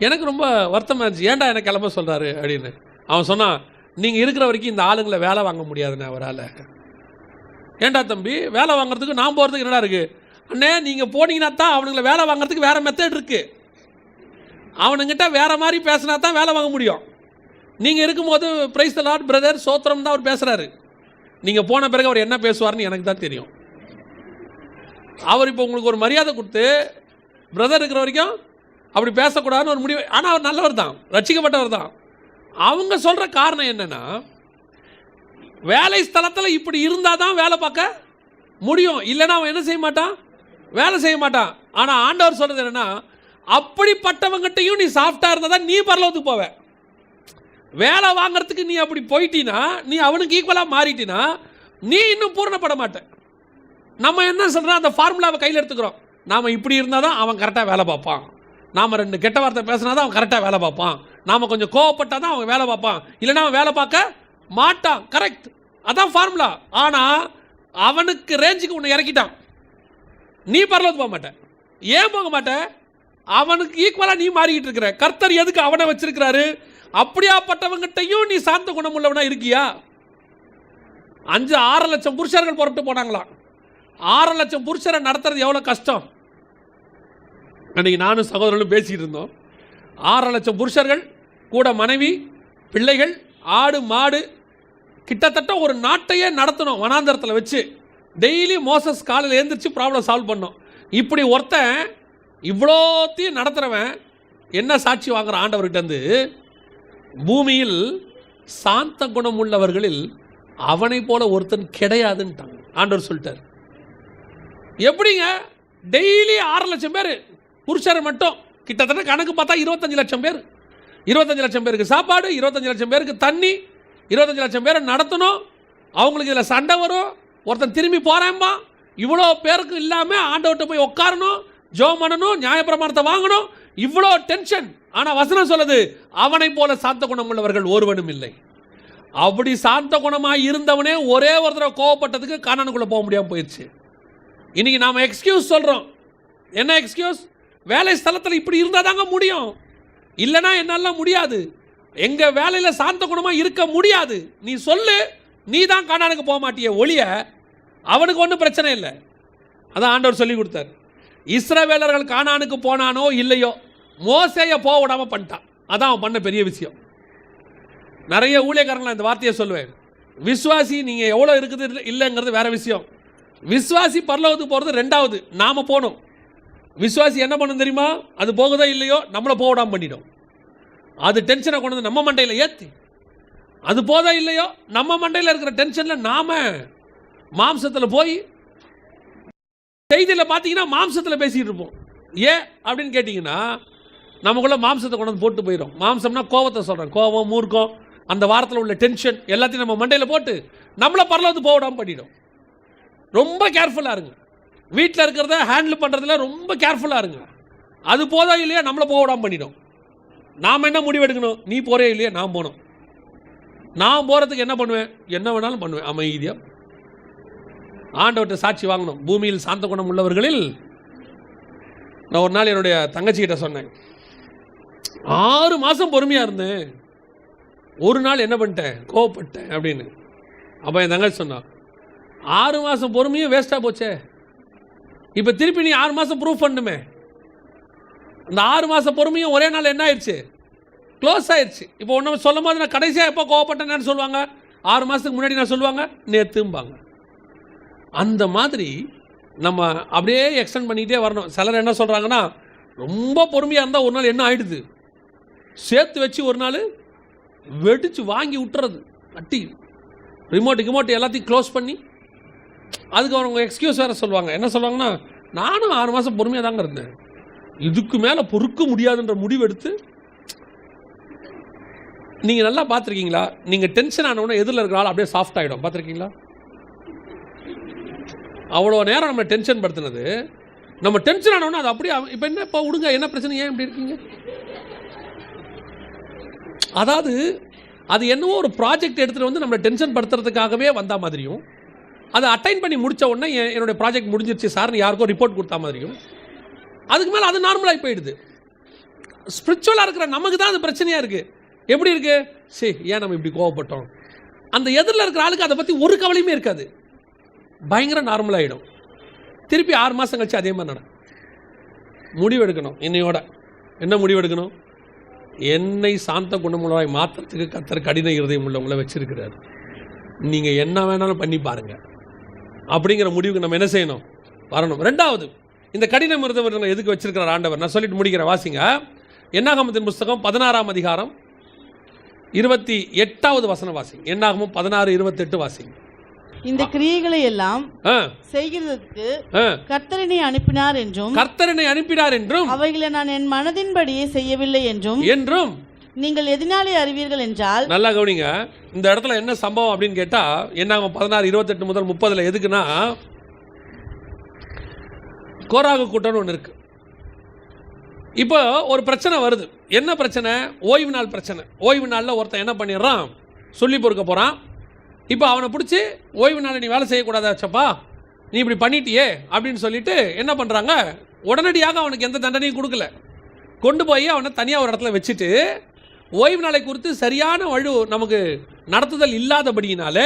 எனக்கு ரொம்ப வருத்தமாக இருந்துச்சு, ஏன்டா என்னை கிளம்ப சொல்கிறாரு அப்படின்னு. அவன் சொன்னான், நீங்கள் இருக்கிற வரைக்கும் இந்த ஆளுங்களை வேலை வாங்க முடியாதுண்ணே அவரால். ஏன்டா தம்பி, வேலை வாங்குறதுக்கு நான் போகிறதுக்கு என்னடா இருக்குது? அண்ணே நீங்கள் போனீங்கன்னா தான் அவனுங்களை வேலை வாங்குறதுக்கு வேறு மெத்தட் இருக்குது. அவனுங்கிட்ட வேறு மாதிரி பேசினா தான் வேலை வாங்க முடியும். நீங்கள் இருக்கும்போது பிரைஸ் தி லார்ட் பிரதர் சோத்திரம் தான் அவர் பேசுகிறாரு. நீங்கள் போன பிறகு அவர் என்ன பேசுவார்னு எனக்கு தான் தெரியும். அவர் இப்போ உங்களுக்கு ஒரு மரியாதை கொடுத்து பிரதர் இருக்கிற வரைக்கும் அப்படி பேசக்கூடாதுன்னு ஒரு முடிவு. ஆனால் அவர் நல்லவர் தான், ரட்சிக்கப்பட்டவர் தான். அவங்க சொல்கிற காரணம் என்னென்னா, வேலை ஸ்தலத்தில் இப்படி இருந்தால் தான் வேலை பார்க்க முடியும், இல்லைன்னா அவன் என்ன செய்ய மாட்டான், வேலை செய்ய மாட்டான். ஆனால் ஆண்டவர் சொல்கிறது என்னென்னா, அப்படிப்பட்டவங்ககிட்டையும் நீ சாஃப்டாக இருந்தால் தான் நீ பரலோகத்துக்கு போவ. வேலை வாங்கிறதுக்கு நீ அப்படி போயிட்டீன்னா, நீ அவனுக்கு ஈக்குவலாக மாறிட்டினா நீ இன்னும் பூரணப்பட மாட்டேன். நம்ம என்ன சொல்கிறோம், அந்த ஃபார்முலாவை கையில் எடுத்துக்கிறோம். நாம் இப்படி இருந்தால் தான் அவன் கரெக்டாக வேலை பார்ப்பான், நாம் 2 கெட்ட வார்த்தை பேசினா தான் அவன் கரெக்டாக வேலை பார்ப்பான், நாம் கொஞ்சம் கோவப்பட்டால் தான் அவன் வேலை பார்ப்பான், இல்லைன்னா அவன் வேலை பார்க்க மாட்டான். கரெக்ட், அதான் ஃபார்முலா. ஆனால் அவனுக்கு ரேஞ்சுக்கு உன்னை இறக்கிட்டான், நீ பரலோகத்துக்கு போக மாட்டேன். ஏன் போக மாட்டேன்? அவனுக்கு ஈக்குவலாக நீ மாறிக்கிட்டு இருக்கிற. கர்த்தர் எதுக்கு அவனை வச்சிருக்கிறாரு? அப்படியாப்பட்டவங்கிட்டையும் நீ சாந்த குணம் உள்ளவனா இருக்கியா? 6 லட்சம் புருஷர்கள் புறப்பட்டு போனாங்களாம். 6 லட்சம் புருஷரை நடத்துறது எவ்வளோ கஷ்டம். அன்றைக்கி நானும் சகோதரர்களும் பேசிக்கிட்டு இருந்தோம். 6 லட்சம் புருஷர்கள் கூட மனைவி, பிள்ளைகள், ஆடு, மாடு, கிட்டத்தட்ட ஒரு நாட்டையே நடத்தணும் வனாந்தரத்தில் வச்சு. டெய்லி மோசஸ் காலையில் எழுந்திரிச்சு ப்ராப்ளம் சால்வ் பண்ணோம். இப்படி ஒருத்தன் இவ்வளோத்தையும் நடத்துகிறவன் என்ன சாட்சி வாங்குற ஆண்டவர்கிட்டருந்து? பூமியில் சாந்த குணம் உள்ளவர்களில் அவனை போல ஒருத்தன் கிடையாதுன்ட்டாங்க. ஆண்டவர் சொல்லிட்டார். எப்படிங்க? டெய்லி 6 லட்சம் பேர் புருஷரை மட்டும், கிட்டத்தட்ட கணக்கு பார்த்தா 25 லட்சம் பேர். 25 லட்சம் பேருக்கு சாப்பாடு, 25 லட்சம் பேருக்கு தண்ணி, 25 லட்சம் பேரை நடத்தணும். அவங்களுக்கு இதில் சண்டை வரும். ஒருத்தன் திரும்பி போகிறான்பா. இவ்வளோ பேருக்கு இல்லாமல் ஆண்டவர்கிட்ட போய் உட்காரணும், ஜெபம் பண்ணணும், நியாயப்பிரமாணத்தை வாங்கணும். இவ்வளோ டென்ஷன். ஆனால் வசனம் சொல்லுது, அவனை போல சாந்த குணம் உள்ளவர்கள் ஒருவனும் இல்லை. அப்படி சாந்த குணமாக இருந்தவனே ஒரே ஒரு தடவை கோவப்பட்டதுக்கு கானானுக்குள்ளே போக முடியாமல் போயிடுச்சு. இன்னைக்கு நாம் எக்ஸ்கியூஸ் சொல்கிறோம். என்ன எக்ஸ்கியூஸ்? வேலை ஸ்தலத்தில் இப்படி இருந்தால் தாங்க முடியும், இல்லைனா என்னால முடியாது, எங்கள் வேலையில் சாந்த குணமாக இருக்க முடியாது. நீ சொல்லு, நீ தான் கானானுக்கு போக மாட்டிய ஒழிய அவனுக்கு ஒன்றும் பிரச்சனை இல்லை. அதான் ஆண்டவர் சொல்லி கொடுத்தார். இஸ்ரவேலர்கள் கானானுக்கு போனானோ இல்லையோ, மோசேயை போக விடாமல் பண்ணிட்டான். அதான் அவன் பண்ண பெரிய விஷயம். நிறைய ஊழியக்காரங்களை இந்த வார்த்தையை சொல்லுவேன். விசுவாசி நீங்கள் எவ்வளோ இருக்குது இல்லைங்கிறது வேற விஷயம். விசுவாசி பரலோகத்துக்கு போகிறது ரெண்டாவது. நாம் போகணும். விசுவாசி என்ன பண்ணணும் தெரியுமா? அது போகுதோ இல்லையோ நம்மளை போக விடாமல் பண்ணிடும். அது டென்ஷனை கொண்டு வந்து நம்ம மண்டையில் ஏற்றி, அது போதா இல்லையோ நம்ம மண்டையில் இருக்கிற டென்ஷனில் நாம் மாம்சத்தில் போய் செய்தியில் பார்த்தீங்கன்னா மாம்சத்தில் பேசிகிட்டு இருப்போம். ஏன் அப்படின்னு கேட்டிங்கன்னா, நமக்குள்ளே மாம்சத்தை கொண்டு வந்து போட்டு போயிடும். மாம்சம்னா கோவத்தை சொல்கிறேன். கோவம், மூர்க்கம், அந்த வாரத்தில் உள்ள டென்ஷன் எல்லாத்தையும் நம்ம மண்டையில் போட்டு நம்மளை பரலோகத்துக்கு போக விடாமல் பண்ணிடும். ரொம்ப கேர்ஃபுல்லாக இருங்க. வீட்டில் இருக்கிறத ஹேண்டில் பண்ணுறதுல ரொம்ப கேர்ஃபுல்லாக இருங்க. அது போதா இல்லையா நம்மளை போக விடாமல் பண்ணிடும். நாம் என்ன முடிவெடுக்கணும்? நீ போகிறே இல்லையா நான் போகணும். நான் போகிறதுக்கு என்ன பண்ணுவேன்? என்ன வேணாலும் பண்ணுவேன். அமைதியாக ஆண்டவர்கிட்ட சாட்சி வாங்கணும். பூமியில் சாந்த குணம் உள்ளவர்களில். நான் ஒரு நாள் என்னுடைய தங்கச்சிக்கிட்ட சொன்னேன், 6 மாதம் பொறுமையாக இருந்தேன், ஒரு நாள் என்ன பண்ணிட்டேன், கோவப்பட்டேன் அப்படின்னு. அப்போ என் தங்கச்சி சொன்னான், 6 மாதம் பொறுமையும் வேஸ்ட்டாக போச்சே, இப்போ திருப்பி நீ 6 மாதம் ப்ரூஃப் பண்ணுமே. அந்த 6 மாதம் பொறுமையும் ஒரே நாள் என்ன ஆயிடுச்சு? க்ளோஸ் ஆயிடுச்சு. இப்போ ஒன்று சொல்லும் போது நான் கடைசியாக எப்போ கோவப்பட்டேன்னு சொல்லுவாங்க? 6 மாதத்துக்கு முன்னாடி நான் சொல்லுவாங்க, நேற்றும்பாங்க. அந்த மாதிரி நம்ம அப்படியே எக்ஸ்டெண்ட் பண்ணிக்கிட்டே வரணும். சிலர் என்ன சொல்கிறாங்கன்னா, ரொம்ப பொறுமையாக இருந்தால் ஒரு நாள் என்ன ஆகிடுது, சேர்த்து வச்சு ஒரு நாள் வெடித்து வாங்கி விட்டுறது, அட்டி ரிமோட்டு எல்லாத்தையும் க்ளோஸ் பண்ணி. அதுக்கு அவங்க எக்ஸ்கியூஸ் வேறு சொல்லுவாங்க. என்ன சொல்லுவாங்கன்னா, நானும் 6 மாதம் பொறுமையாக தாங்க இருந்தேன், இதுக்கு மேலே பொறுக்க முடியாதுன்ற முடிவு எடுத்து. நீங்கள் நல்லா பார்த்துருக்கீங்களா? நீங்கள் டென்ஷன் ஆனவுடனே எதிரில் இருக்கிற ஆள் அப்படியே சாஃப்ட் ஆகிடும். பார்த்துருக்கீங்களா? அவ்வளோ நேரம் நம்ம டென்ஷன் படுத்தினது, நம்ம டென்ஷன் ஆனவுடனே அது அப்படியே இப்போ என்ன, இப்போ விடுங்க, என்ன பிரச்சனை, ஏன் இப்படி இருக்கீங்க? அதாவது அது என்னவோ ஒரு ப்ராஜெக்ட் எடுத்துகிட்டு வந்து நம்மளை டென்ஷன் படுத்துறதுக்காகவே வந்த மாதிரியும், அதை அட்டைன் பண்ணி முடித்த உடனே என்னுடைய ப்ராஜெக்ட் முடிஞ்சிருச்சு சார்னு யாருக்கோ ரிப்போர்ட் கொடுத்தா மாதிரியும், அதுக்கு மேலே அது நார்மலாகி போயிடுது. ஸ்பிரிச்சுவலாக இருக்கிற நமக்கு தான் அது பிரச்சனையாக இருக்குது. எப்படி இருக்குது? சரி, ஏன் நம்ம இப்படி கோவப்பட்டோம்? அந்த எதிரில் இருக்கிற ஆளுக்கு அதை பற்றி ஒரு கவலையுமே இருக்காது, பயங்கர நார்மலாகிடும். திருப்பி 6 மாதம் கழிச்சு அதே மாதிரி நடக்கும். முடிவெடுக்கணும். இன்னையோட என்ன முடிவெடுக்கணும்? என்னை சாந்த குணமுள்ளவாய் மாத்திரத்துக்கு கர்த்தர் கடின இருதயம் உள்ளவங்களை வச்சிருக்கிறார், நீங்கள் என்ன வேணாலும் பண்ணி பாருங்க அப்படிங்கிற முடிவுக்கு நம்ம என்ன செய்யணும்? வரணும். ரெண்டாவது, இந்த கடினம் இருந்தவர்கள் எதுக்கு வச்சிருக்கிறார் ஆண்டவர்? நான் சொல்லிட்டு முடிக்கிறேன். வாசிங்க. என்னாகமத்தின் புஸ்தகம் 16ஆம் அதிகாரம் 28வது வசனம் வாசிங்க. என்னாகமும் 16:28 வாசிங்க. இந்த கிரியைகளை எல்லாம் செய்கிறதற்கு கர்த்தரனை அனுப்பினார் என்றும் அவைகளை நான் என் மனதின்படியே செய்யவில்லை என்றும் நீங்கள் எதனாலே அறிவீர்கள் என்றால். நல்லா கவனிங்க. இந்த இடத்துல என்ன சம்பவம் அப்படின்னு கேட்டா, என்னாகும் 16:28 முதல் 30 எதுக்குன்னா, கோராகு கூட்டம்னு ஒன்று இருக்கு. இப்போ ஒரு பிரச்சனை வருது. என்ன பிரச்சனை? ஓய்வு நாள் பிரச்சனை. ஓய்வு நாளில் ஒருத்தன் என்ன பண்ணிடுறான், சொல்லி பொறுக்க போகிறான். இப்போ அவனை பிடிச்சி, ஓய்வு நாளில் நீ வேலை செய்யக்கூடாதாச்சப்பா, நீ இப்படி பண்ணிட்டியே அப்படின்னு சொல்லிட்டு என்ன பண்ணுறாங்க, உடனடியாக அவனுக்கு எந்த தண்டனையும் கொடுக்கல. கொண்டு போய் அவனை தனியாக ஒரு இடத்துல வச்சுட்டு ஓய்வு நாளை குறித்து சரியான வழி நமக்கு நடத்துதல் இல்லாதபடியினால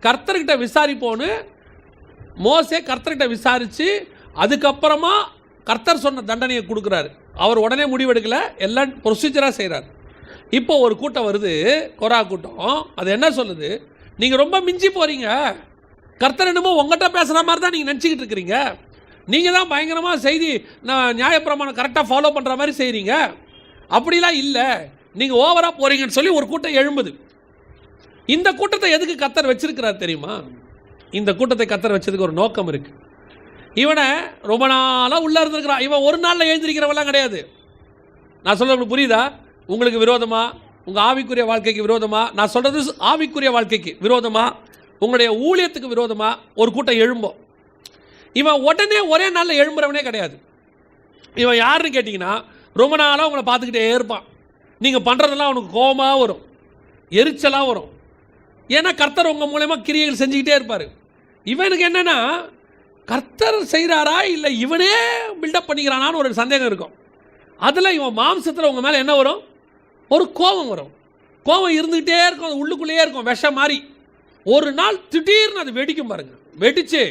கர்த்தர்கிட்ட விசாரிப்போன்னு மோசே கர்த்தர்கிட்ட விசாரித்து அதுக்கப்புறமா கர்த்தர் சொன்ன தண்டனையை கொடுக்குறாரு. அவர் உடனே முடிவெடுக்கல, எல்லாம் ப்ரொசீஜராக செய்கிறார். இப்போ ஒரு கூட்டம் வருது, கொரா கூட்டம். அது என்ன சொல்லுது? நீங்கள் ரொம்ப மிஞ்சி போகிறீங்க, கர்த்தர் என்னமோ உங்கள்கிட்ட பேசுகிற மாதிரி தான் நீங்கள் நினச்சிக்கிட்டு இருக்கிறீங்க, நீங்கள் தான் பயங்கரமாக செய்தி நியாயப்பிரமாணம் கரெக்டாக ஃபாலோ பண்ணுற மாதிரி செய்கிறீங்க, அப்படிலாம் இல்லை, நீங்கள் ஓவராக போகிறீங்கன்னு சொல்லி ஒரு கூட்டம் எழும்புது. இந்த கூட்டத்தை எதுக்கு கர்த்தர் வச்சிருக்கிறார் தெரியுமா? இந்த கூட்டத்தை கர்த்தர் வச்சதுக்கு ஒரு நோக்கம் இருக்குது. இவனை ரொம்ப நாளாக உள்ளே இருந்திருக்கிறான். இவன் ஒரு நாளில் எழுந்திருக்கிறவெல்லாம் கிடையாது. நான் சொல்கிறது புரியுதா? உங்களுக்கு விரோதமாக, உங்கள் ஆவிக்குரிய வாழ்க்கைக்கு விரோதமாக, நான் சொல்கிறது ஆவிக்குரிய வாழ்க்கைக்கு விரோதமாக, உங்களுடைய ஊழியத்துக்கு விரோதமாக ஒரு கூட்டம் எழும்போம். இவன் உடனே ஒரே நாளில் எழும்புறவனே கிடையாது. இவன் யாருன்னு கேட்டிங்கன்னா, ரொம்ப நாளாக உங்களை பார்த்துக்கிட்டே இருப்பான். நீங்கள் பண்ணுறதெல்லாம் அவனுக்கு கோபமாக வரும், எரிச்சலாக வரும். ஏன்னா கர்த்தர் உங்கள் மூலமா கிரியைகள் செஞ்சுக்கிட்டே இருப்பார். இவனுக்கு என்னென்னா, கர்த்தர் செய்கிறாரா இல்லை இவனே பில்டப் பண்ணிக்கிறானான்னு ஒரு சந்தேகம் இருக்கும். அதில் இவன் மாம்சத்தில் உங்கள் மேலே என்ன வரும்? ஒரு கோபம் வரும். கோபம் இருந்துக்கிட்டே இருக்கும், அது உள்ளுக்குள்ளேயே இருக்கும், விஷம் மாதிரி. ஒரு நாள் திடீர்னு அது வெடிக்கும் பாருங்க. வெடிச்சு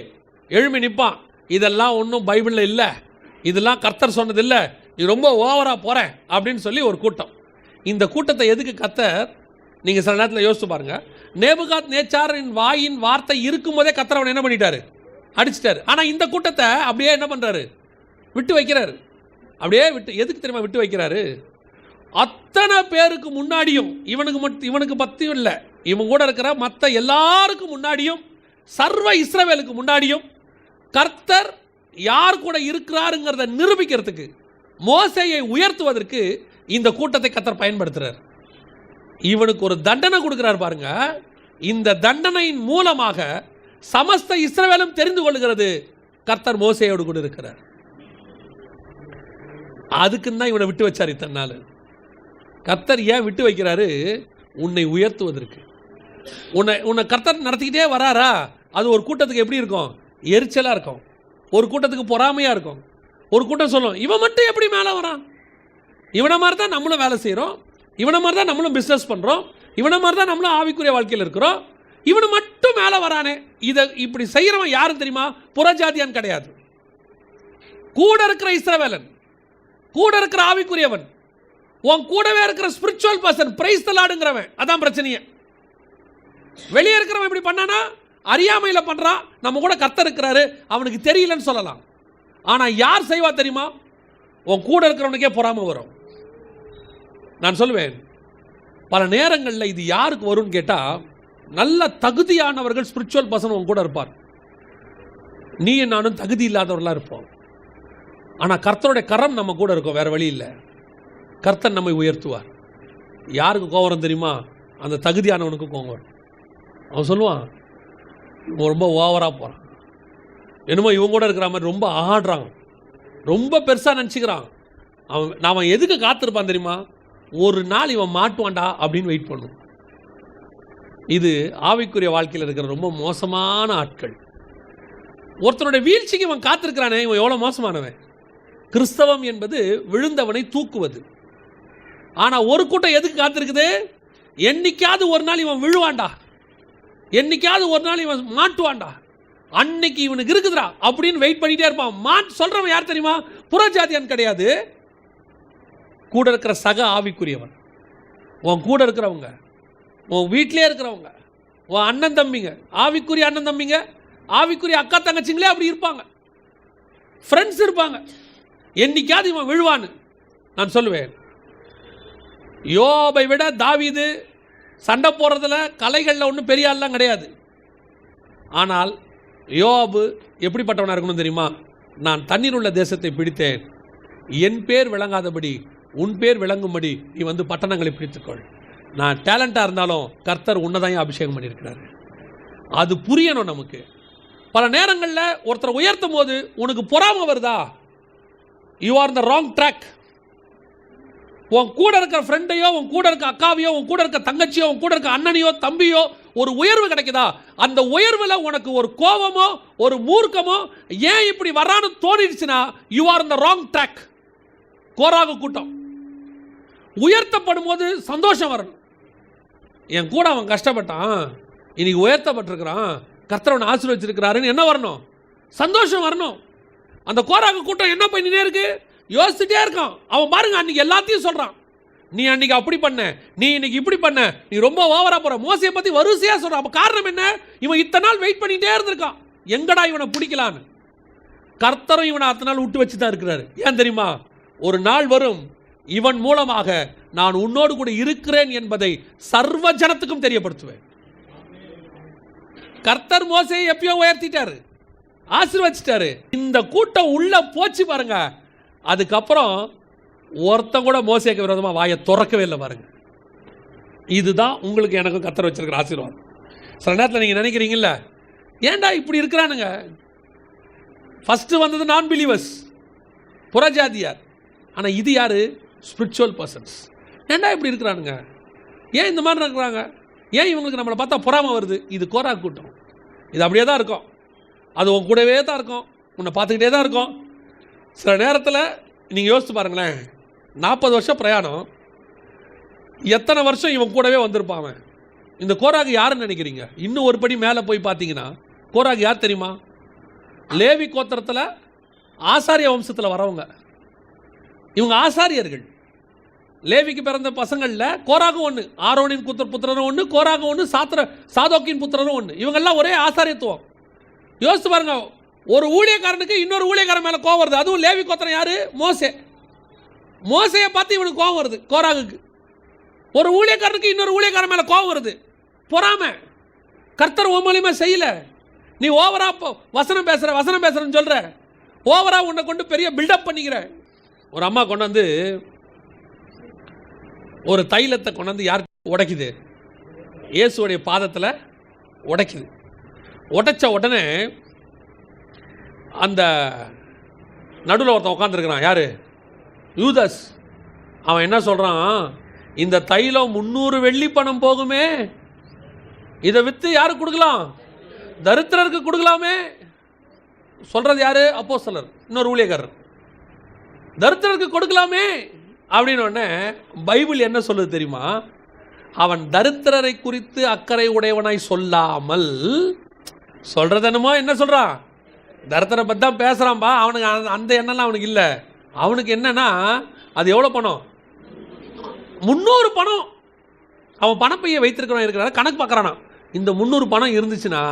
எழும்பி நிற்பான். இதெல்லாம் ஒன்றும் பைபிளில் இல்லை, இதெல்லாம் கர்த்தர் சொன்னது இல்லை, நீ ரொம்ப ஓவராக போகிறேன் அப்படின்னு சொல்லி ஒரு கூட்டம். இந்த கூட்டத்தை எதுக்கு கர்த்தர், நீங்கள் சில நேரத்தில் யோசிச்சு பாருங்கள். நேபுகாத் நேச்சாரின் வாயின் வார்த்தை இருக்கும்போதே கர்த்தர் அவனை என்ன பண்ணிட்டாரு? அடிச்சிட்டாரு. ஆனால் இந்த கூட்டத்தை அப்படியே என்ன பண்ணுறாரு? விட்டு வைக்கிறாரு. அப்படியே விட்டு, எதுக்கு தெரியுமா விட்டு வைக்கிறாரு? அத்தனை பேருக்கு முன்னாடியும், இவனுக்கு பற்றியும் இல்லை, இவன் கூட இருக்கிற மற்ற எல்லாருக்கும் முன்னாடியும், சர்வ இஸ்ரவேலுக்கு முன்னாடியும் கர்த்தர் யார் கூட இருக்கிறாருங்கிறத நிரூபிக்கிறதுக்கு, மோசேயை உயர்த்துவதற்கு இந்த கூட்டத்தை கர்த்தர் பயன்படுத்துறார். இவனுக்கு ஒரு தண்டனை கொடுக்கிறார் பாருங்க. இந்த தண்டனையின் மூலமாக சமஸ்த இஸ்ரவேலும் தெரிந்து கொள்கிறது கர்த்தர் மோசேயோடு கூட இருக்கிறார். அதுக்குன்னு தான் இவனை விட்டு வச்சார் இத்தனை நாள். கர்த்தர் ஏன் விட்டு வைக்கிறாரு? உன்னை உயர்த்துவதற்கு. உன்னை கர்த்தர் நடத்திக்கிட்டே வராரா? அது ஒரு கூட்டத்துக்கு எப்படி இருக்கும்? எரிச்சலாக இருக்கும். ஒரு கூட்டத்துக்கு பொறாமையாக இருக்கும். ஒரு கூட்டம் சொல்லும், இவன் மட்டும் எப்படி மேலே வரான், இவனை மாதிரி தான் நம்மளும் வேலை செய்கிறோம், இவனை மாதிரி தான் நம்மளும் பிஸ்னஸ் பண்ணுறோம், இவனை மாதிரி தான் நம்மளும் ஆவிக்குரிய வாழ்க்கையில் இருக்கிறோம், இவனு மட்டும் மேலே வரானே. இதை இப்படி செய்கிறவன் யாரும் தெரியுமா? புறஜாதியான் கிடையாது. கூட இருக்கிற இஸ்ரவேலன், கூட இருக்கிற ஆவிக்குரியவன், உன் கூடவே இருக்கிற ஸ்பிரிச்சுவல் பர்சன், பிரைஸ் தி லார்ட்ங்கிறவன். அதான் பிரச்சனையே. வெளியே இருக்கிறவன் இப்படி பண்ணானா அறியாமையில் பண்ணுறான். நம்ம கூட கர்த்தர் இருக்கிறாரு, அவனுக்கு தெரியலன்னு சொல்லலாம். ஆனால் யார் செய்வா தெரியுமா? உன் கூட இருக்கிறவனுக்கே பொறாமை வரும். நான் சொல்லுவேன், பல நேரங்களில் இது யாருக்கு வரும்னு கேட்டால், நல்ல தகுதியானவர்கள் ஸ்பிரிச்சுவல் பர்சன் உன் கூட இருப்பார். நீ நானும் தகுதி இல்லாதவர்களாக இருப்போம். ஆனால் கர்த்தருடைய கரம் நம்ம கூட இருக்கும், வேறு வழி இல்லை. கர்த்தர் நம்மை உயர்த்துவார். யாருக்கு கோவம் வரும் தெரியுமா? அந்த தகுதியானவனுக்கு கோவம் வரும். அவன் சொல்லுவான், இவன் ரொம்ப ஓவராக போகிறான், என்னமோ இவன் கூட இருக்கிற மாதிரி ரொம்ப ஆடுறான், ரொம்ப பெருசாக நினச்சிக்கிறான். அவன் எதுக்கு காத்திருப்பான் தெரியுமா? ஒரு நாள் இவன் மாட்டுவான்டா அப்படின்னு வெயிட் பண்ணும். இது ஆவிக்குரிய வாழ்க்கையில் இருக்கிற ரொம்ப மோசமான ஆட்கள். ஒருத்தனுடைய வீழ்ச்சிக்கு இவன் காத்திருக்கிறானே, இவன் எவ்வளோ மோசமானவன். கிறிஸ்தவம் என்பது விழுந்தவனை தூக்குவது. ஆனால் ஒரு கூட்டம் எதுக்கு காத்திருக்குது? என்னைக்காவது ஒரு நாள் இவன் விழுவான்டா, என்னைக்காவது ஒரு நாள் இவன் மாட்டுவான்டா, அன்னைக்கு இவனுக்கு இருக்குதுடா அப்படின்னு வெயிட் பண்ணிட்டே இருப்பான். சொல்றவன் யார் தெரியுமா? புறஜாதியான் கிடையாது, கூட இருக்கிற சக ஆவிக்குரியவன். உன் கூட இருக்கிறவங்க, உன் வீட்டிலே இருக்கிறவங்க, உன் அண்ணன் தம்பிங்க, ஆவிக்குரிய அண்ணன் தம்பிங்க, ஆவிக்குரிய அக்கா தங்கச்சிங்களே அப்படி இருப்பாங்க, ஃப்ரெண்ட்ஸ் இருப்பாங்க. என்னைக்காவது இவன் விழுவான்னு நான் சொல்லுவேன். யோபை விட தாவீது சண்டை போடுறதுல கலைகளில் ஒன்றும் பெரிய ஆள்லாம் கிடையாது. ஆனால் யோபு எப்படிப்பட்டவனாக இருக்கணும் தெரியுமா? நான் தண்ணீர் உள்ள தேசத்தை பிடித்தேன், என் பேர் விளங்காதபடி உன் பேர் விளங்கும்படி நீ வந்து பட்டணங்களை பிடித்துக்கொள். நான் டேலண்டாக இருந்தாலும் கர்த்தர் உன்னதான் அபிஷேகம் பண்ணியிருக்கிறாரு. அது புரியணும் நமக்கு. பல நேரங்களில் ஒருத்தரை உயர்த்தும் போது உனக்கு பொறாமை வருதா? You are the wrong track. உன் கூட இருக்கிற ஃப்ரெண்டையோ, உன் கூட இருக்க அக்காவையோ, உன் கூட இருக்க தங்கச்சியோ, உன் கூட இருக்க அண்ணனையோ தம்பியோ ஒரு உயர்வு கிடைக்குதா? அந்த உயர்வில் உனக்கு ஒரு கோபமோ ஒரு மூர்க்கமோ ஏன் இப்படி வரான்னு தோணிடுச்சுன்னா you are the wrong track. கோராகு கூட்டம் உயர்த்தப்படும் போது சந்தோஷம் வரணும். என் கூட அவன் கஷ்டப்பட்டான், இன்னைக்கு உயர்த்தப்பட்டிருக்கிறான், கர்த்தர் அவனை ஆசீர்வதிச்சிருக்கிறாருன்னு என்ன வரணும்? சந்தோஷம் வரணும். அந்த கோராகு கூட்டம் என்ன பண்ணினே இருக்கு? யோசிச்சுட்டே இருக்கான். அவன் பாருங்க, அன்னைக்கு எல்லாத்தையும் சொல்றான். நீ அன்னைக்கு அப்படி பண்ண, நீ இன்னைக்கு இப்படி பண்ண, நீ ரொம்ப ஓவரா போற. மோசையை பத்தி வரிசையா சொல்றான். அப்ப காரணம் என்ன? இவன் இத்தனை நாள் வெயிட் பண்ணிட்டே இருந்திருக்கான், எங்கடா இவனை பிடிக்கலான்னு. கர்த்தரும் இவனை அத்தனை நாள் விட்டு வச்சு தான் இருக்கிறாரு. ஏன் தெரியுமா? ஒரு நாள் வரும், இவன் மூலமாக நான் உன்னோடு கூட இருக்கிறேன் என்பதை சர்வ ஜனத்துக்கும் தெரியப்படுத்துவேன். கர்த்தர் மோசையை எப்பயோ உயர்த்திட்டாரு, ஆசீர்வதிச்சிட்டாரு. இந்த கூட்டம் உள்ள போச்சு பாருங்க. அதுக்கப்புறம் ஒருத்தன் கூட மோசேக்கு விரோதமாக வாயை திறக்கவே இல்லை பாருங்க. இதுதான் உங்களுக்கு எனக்கும் கர்த்தர் வச்சிருக்கிற ஆசீர்வாதம். சில நேரத்தில் நீங்கள் நினைக்கிறீங்கல்ல, ஏன்டா இப்படி இருக்கிறானுங்க? ஃபஸ்ட்டு வந்தது நான் பிலீவர்ஸ், புறஜாதியார். ஆனால் இது யார்? Spiritual persons. ஏன்டா இப்படி இருக்கிறானுங்க? ஏன் இந்த மாதிரி இருக்கிறாங்க? ஏன் இவங்களுக்கு நம்மளை பார்த்தா பொறாமை வருது? இது கோராகு கூட்டம். இது அப்படியே தான் இருக்கும். அது உன் கூடவே தான் இருக்கும், உன்னை பார்த்துக்கிட்டே தான் இருக்கும். சில நேரத்தில் நீங்கள் யோசித்து பாருங்களேன், 40 வருஷம் பிரயாணம், எத்தனை வருஷம் இவன் கூடவே வந்திருப்பான். இந்த கோராகு யாருன்னு நினைக்கிறீங்க? இன்னும் ஒரு படி மேலே போய் பார்த்தீங்கன்னா கோராகு யார் தெரியுமா? லேவி கோத்திரத்தில் ஆசாரிய வம்சத்தில் வரவங்க. இவங்க ஆசாரியர்கள். லேவிக்கு பிறந்த பசங்களில் கோராகு ஒன்று, ஆரோனின் புத்திரரும் ஒன்று, கோராகு ஒன்று, சாதோக்கின் புத்திரரும் ஒன்று. இவங்கெல்லாம் ஒரே ஆசாரியத்துவம். யோசித்து பாருங்க, ஒரு ஊழியக்காரனுக்கு இன்னொரு ஊழியக்காரன் மேலே கோவம் வருது. அதுவும் லேவி கோத்திரம் யாரு? மோசே. மோசையை பார்த்து இவனுக்கு கோவம் வருது கோராகுக்கு. ஒரு ஊழியக்காரனுக்கு இன்னொரு ஊழியக்காரன் மேலே கோவம் வருது, பொறாமை. கர்த்தர் உன் மூலியமா செய்யல, நீ ஓவரா வசனம் பேசுறன்னு சொல்ற, ஓவரா உன்னை கொண்டு பெரிய பில்டப் பண்ணிக்கிற. ஒரு அம்மா கொண்டு வந்து ஒரு தைலத்தை கொண்டு வந்து யார் உடைக்குது? இயேசுடைய பாதத்தில் உடைக்குது. உடைச்ச உடனே அந்த நடுவில் ஒருத்தன் உட்காந்துருக்கிறான். யாரு? யூதாஸ். அவன் என்ன சொல்கிறான்? இந்த தைலம் 300 வெள்ளி பணம் போகுமே, இதை விற்று யாருக்கு கொடுக்கலாம்? தரித்திரருக்கு கொடுக்கலாமே. சொல்கிறது யாரு? அப்போஸ்தலர், இன்னொரு ஊழியக்காரர். தரித்திரருக்கு கொடுக்கலாமே அப்படின்னு உடனே பைபிள் என்ன சொல்லுது தெரியுமா? அவன் தரித்திரரை குறித்து அக்கறை உடையவனாய் சொல்லாமல், சொல்கிறது என்னமோ என்ன சொல்கிறான்? தரித்திரை பற்றி தான் பேசுகிறான்பா. அவனுக்கு அந்த எண்ணம்லாம் அவனுக்கு இல்லை. அவனுக்கு என்னன்னா, அது எவ்வளோ பணம்? 300 பணம். அவன் பணப்பையை வைத்திருக்கிறவன் இருக்கிறான், கணக்கு பார்க்குறானா, இந்த 300 பணம் இருந்துச்சுன்னா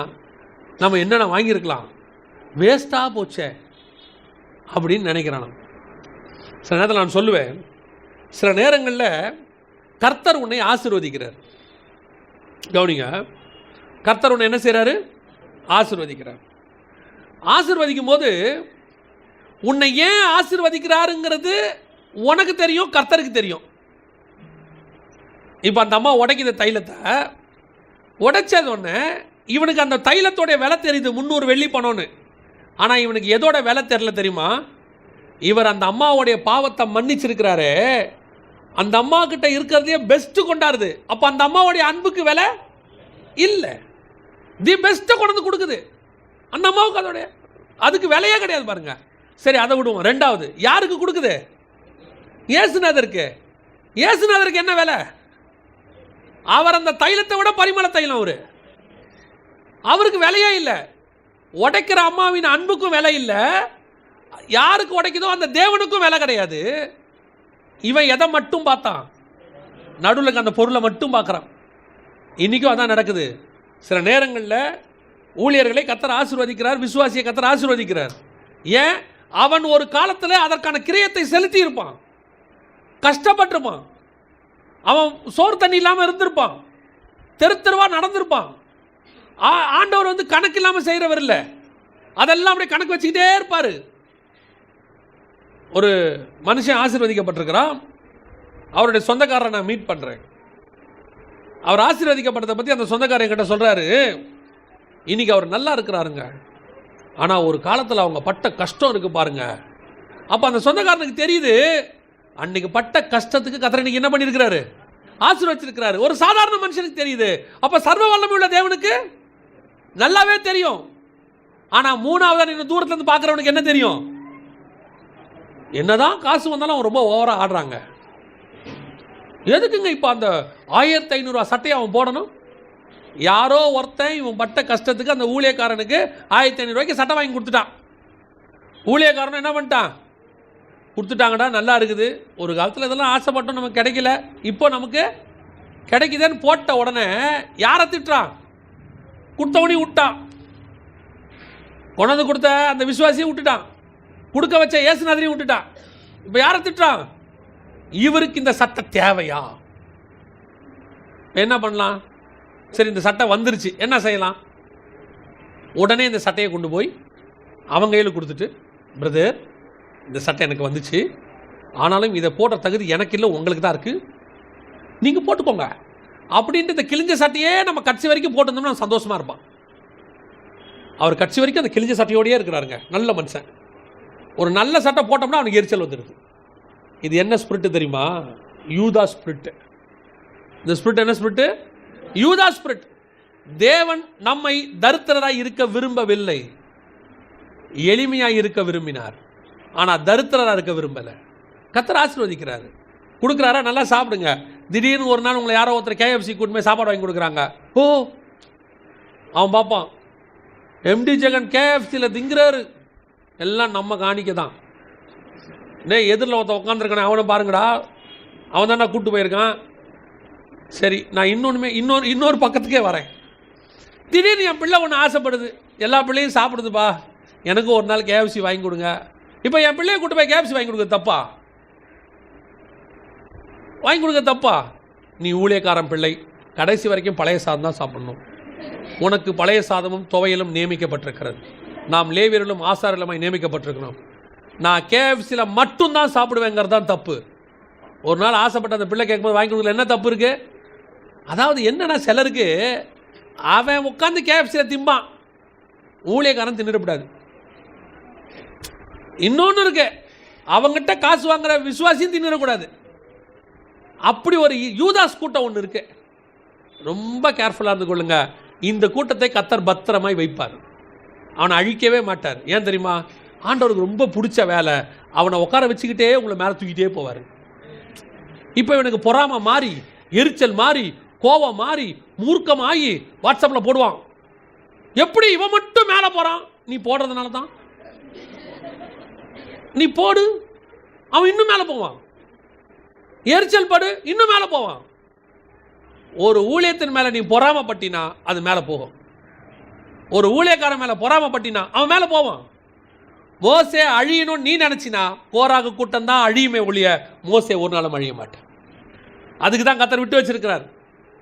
நம்ம என்னென்ன வாங்கியிருக்கலாம், வேஸ்ட்டாக போச்சே அப்படின்னு நினைக்கிறான். சில நேரத்தில் நான் சொல்லுவேன், சில நேரங்களில் கர்த்தர் உன்னை ஆசீர்வதிக்கிறார். கவனிங்க, கர்த்தர் உன்னை என்ன செய்கிறாரு? ஆசீர்வதிக்கிறார். ஆசீர்வதிக்கும் போது உன்னை ஏன் ஆசீர்வதிக்கிறாருங்கிறது உனக்கு தெரியும், கர்த்தருக்கு தெரியும். இப்போ அந்த அம்மா உடைக்கிற தைலத்தை உடைச்சது ஒன்று, இவனுக்கு அந்த தைலத்தோடைய விலை தெரியுது 300 வெள்ளி பணம்னு. ஆனால் இவனுக்கு எதோட விலை தெரியல தெரியுமா? இவர் அந்த அம்மாவுடைய பாவத்தை மன்னிச்சிருக்கிறாரு, அந்த அம்மா கிட்ட இருக்கிறதே பெஸ்ட்டு கொண்டாடுது. அப்போ அந்த அம்மாவுடைய அன்புக்கு விலை இல்லை, தி பெஸ்ட்டை கொண்டு வந்து கொடுக்குது அந்த அம்மாவுக்கு. அதோடைய அதுக்கு விலையே கிடையாது பாருங்க. சரி, அதை விடுவோம். ரெண்டாவது யாருக்கு கொடுக்குது? இயேசுநாதருக்கு. இயேசுநாதருக்கு என்ன விலை? அவர் அந்த தைலத்தை விட பரிமள தைலம். அவருக்கு விலையே இல்லை. உடைக்கிற அம்மாவின் அன்புக்கும் விலை இல்லை, யாருக்கு உடைக்குதோ அந்த தேவனுக்கும் விலை கிடையாது. இவன் எதை மட்டும் பார்த்தான்? நடுவில் அந்த பொருளை மட்டும் பார்க்குறான். இன்றைக்கும் அதான் நடக்குது. சில நேரங்களில் ஊழியர்களை கர்த்தர் ஆசீர்வதிக்கிறார், விசுவாசியை கர்த்தர் ஆசீர்வதிக்கிறார். ஏன்? அவன் ஒரு காலத்தில் அதற்கான கிரியத்தை செலுத்தி இருப்பான், கஷ்டப்பட்டிருப்பான், அவன் சோறு தண்ணி இல்லாமல் இருந்திருப்பான், தெருவா நடந்திருப்பான். ஆண்டவர் வந்து கணக்கு இல்லாமல் செய்கிறவர் இல்லை, அதெல்லாம் அப்படியே கணக்கு வச்சுக்கிட்டே இருப்பார். ஒரு மனுஷன் ஆசீர்வதிக்கப்பட்டிருக்கிறான், அவருடைய சொந்தக்காரரை நான் மீட் பண்ணுறேன். அவர் ஆசீர்வதிக்கப்பட்டதை பற்றி அந்த சொந்தக்காரன் என்கிட்ட சொல்கிறாரு, இன்னைக்கு அவர் நல்லா இருக்கிறாருங்க, ஆனால் ஒரு காலத்தில் அவங்க பட்ட கஷ்டம் இருக்குது பாருங்க. அப்போ அந்த சொந்தக்காரனுக்கு தெரியுது, அன்னைக்கு பட்ட கஷ்டத்துக்கு கர்த்தர் இன்னைக்கு என்ன பண்ணியிருக்கிறாரு? ஆசீர்வதிச்சிருக்கிறாரு. ஒரு சாதாரண மனுஷனுக்கு தெரியுது, அப்போ சர்வ வல்லமை உள்ள தேவனுக்கு நல்லாவே தெரியும். ஆனால் மூணாவது இன்னும் தூரத்துல இருந்து பார்க்குறவனுக்கு என்ன தெரியும்? என்னதான் காசு வந்தாலும் அவன் ரொம்ப ஓவராக ஆடுறாங்க, எதுக்குங்க இப்போ அந்த 1500 சட்டையை அவன் போடணும்? யாரோ ஒருத்தன் இவன் பட்ட கஷ்டத்துக்கு அந்த ஊழியக்காரனுக்கு 1500 சட்டை வாங்கி கொடுத்துட்டான். ஊழியக்காரன் என்ன பண்ணிட்டான்? கொடுத்துட்டாங்கடா, நல்லா இருக்குது. ஒரு காலத்தில் இதெல்லாம் ஆசைப்பட்டோம், நமக்கு கிடைக்கல, இப்போ நமக்கு கிடைக்குதுன்னு போட்ட உடனே யாரை திட்டுறான்? கொடுத்தவனையும் விட்டான், கொண்டாந்து கொடுத்த அந்த விசுவாசியும் விட்டுட்டான், கொடுக்க வச்ச இயேசுநாதரையும் விட்டுட்டான். இப்போ யாரை திட்டுறான்? இவருக்கு இந்த சட்டை தேவையா? என்ன பண்ணலாம்? சரி, இந்த சட்டை வந்துருச்சு, என்ன செய்யலாம்? உடனே இந்த சட்டையை கொண்டு போய் அவங்க கையில் கொடுத்துட்டு, பிரதர் இந்த சட்டை எனக்கு வந்துச்சு, ஆனாலும் இதை போடுற தகுதி எனக்கு இல்லை, உங்களுக்கு தான் இருக்குது, நீங்கள் போட்டுக்கோங்க அப்படின்ட்டு இந்த கிழிஞ்ச சட்டையே நம்ம கட்சி வரைக்கும் போட்டிருந்தோம்னா சந்தோஷமாக இருப்பான். அவர் கட்சி வரைக்கும் அந்த கிழிஞ்ச சட்டையோடையே இருக்கிறாருங்க, நல்ல மனுஷன். ஒரு நல்ல சட்டை போட்டோம்னா அவனுக்கு எரிச்சல் வந்துடுது. இது என்ன ஸ்பிரிட்டு தெரியுமா? யூதா ஸ்பிரிட். இந்த ஸ்பிரிட் என்ன ஸ்பிரிட்டு? யூதா ஸ்பிரிட். தேவன் நம்மை தரித்திரராய் இருக்க விரும்பவில்லை, எளிமையாக இருக்க விரும்பினார். ஆனால் தரித்திரராக இருக்க விரும்பலை. கர்த்தர் ஆசீர்வதிக்கிறாரு, கொடுக்குறாரா, நல்லா சாப்பிடுங்க. திடீர்னு ஒரு நாள் உங்களை யாரோ ஒருத்தர் KFC கூட்டு போய் சாப்பாடு வாங்கி கொடுக்குறாங்க. ஓ, அவன் பார்ப்பான், MD ஜெகன் KFCயில் திங்கிறாரு, எல்லாம் நம்ம காணிக்க தான். எதிரில் ஒருத்தன் உட்காந்துருக்கானே அவனை பாருங்கடா, அவன் தான் நான் கூப்பிட்டு போயிருக்கான். சரி, நான் இன்னொரு பக்கத்துக்கே வரேன். திடீர்னு என் பிள்ளை ஒன்று ஆசைப்படுது, எல்லா பிள்ளையும் சாப்பிடுதுப்பா, எனக்கு ஒரு நாள் KFC வாங்கி கொடுங்க. இப்போ என் பிள்ளையை கூட்டு போய் KFC வாங்கி கொடுக்க தப்பா? வாங்கி கொடுக்க தப்பா? நீ ஊழியக்காரன் பிள்ளை, கடைசி வரைக்கும் பழைய சாதம் தான் சாப்பிடணும். உனக்கு பழைய சாதமும் துவையலும் நியமிக்கப்பட்டிருக்கிறது. நாம் லேவியர்களும் ஆசாரியர்களுமாய் நியமிக்கப்பட்டிருக்கிறோம். நான் KFCயில் மட்டும்தான் சாப்பிடுவேங்கிறது தான் தப்பு. ஒரு நாள் ஆசைப்பட்ட அந்த பிள்ளை கேட்கும்போது வாங்கி கொடுக்கல, என்ன தப்பு இருக்குது? அதாவது என்னன்னா, சிலருக்கு அவன் உட்காந்து KFCயில் திம்பான், ஊழியக்காரன் தின்னுடக்கூடாது. இன்னொன்று இருக்கு, அவங்ககிட்ட காசு வாங்குற விசுவாசியும் தின்னுடக்கூடாது. அப்படி ஒரு யூதாஸ் கூட்டம் ஒன்று இருக்கு. ரொம்ப கேர்ஃபுல்லாக இருந்து கொள்ளுங்க. இந்த கூட்டத்தை கர்த்தர் பத்திரமாய் வைப்பார், அவனை அழிக்கவே மாட்டார். ஏன் தெரியுமா? ஆண்டவருக்கு ரொம்ப பிடிச்ச வேலை, அவனை உட்கார வச்சுக்கிட்டே உங்களை மேலே தூக்கிட்டே போவார். இப்போ இவனுக்கு பொறாமை மாறி, எரிச்சல் மாறி, கோபம் மாறி, மூர்க்கமாகி வாட்ஸ்அப்பில் போடுவான். எப்படி இவன் மட்டும் மேலே போகிறான்? நீ போடுறதுனால தான். நீ போடு, அவன் இன்னும் மேலே போவான். எரிச்சல் படு, இன்னும் மேலே போவான். ஒரு ஊழியத்தின் மேலே நீ பொறாமப்பட்டினா அது மேலே போகும். ஒரு ஊழியக்காரன் மேலே பொறாமப்பட்டினா அவன் மேலே போவான். மோசே அழியணும்னு நீ நினச்சினா கோராகு கூட்டம் தான் அழியுமே ஒழிய மோசே ஒரு நாளும் அழிய மாட்டேன். அதுக்கு தான் கர்த்தர் விட்டு வச்சிருக்கிறார்.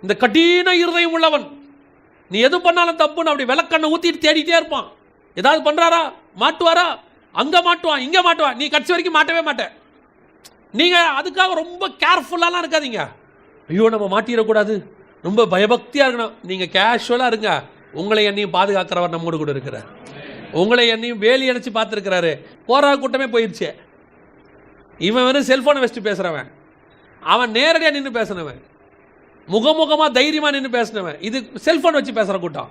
இந்த கடின இருதயம் உள்ளவன், நீ எது பண்ணாலும் தப்புன்னு அப்படி விளக்கண்ணை ஊற்றிட்டு தேடிட்டே இருப்பான். ஏதாவது பண்ணுறாரா, மாட்டுவாரா, அங்கே மாட்டுவான், இங்கே மாட்டுவான், நீ கட்சி வரைக்கும் மாட்டவே மாட்டேன். நீங்கள் அதுக்காக ரொம்ப கேர்ஃபுல்லாலாம் இருக்காதீங்க. ஐயோ நம்ம மாட்டிடக்கூடாது, ரொம்ப பயபக்தியாக இருக்கணும். நீங்கள் கேஷுவலாக இருங்க. உங்களை என்னையும் பாதுகாக்கிறவர் நம்மோடு கூட இருக்கிறார். உங்களை என்னையும் வேலி அணைச்சி பார்த்துருக்கிறாரு. போரா கூட்டமே போயிடுச்சு. இவன் வெறும் செல்ஃபோனை வச்சுட்டு பேசுகிறவன், அவன் நேரடியாக நின்று பேசினவன், முகமுகமாக தைரியமாக நின்று பேசினவன். இது செல்ஃபோன் வச்சு பேசுகிற கூட்டம்.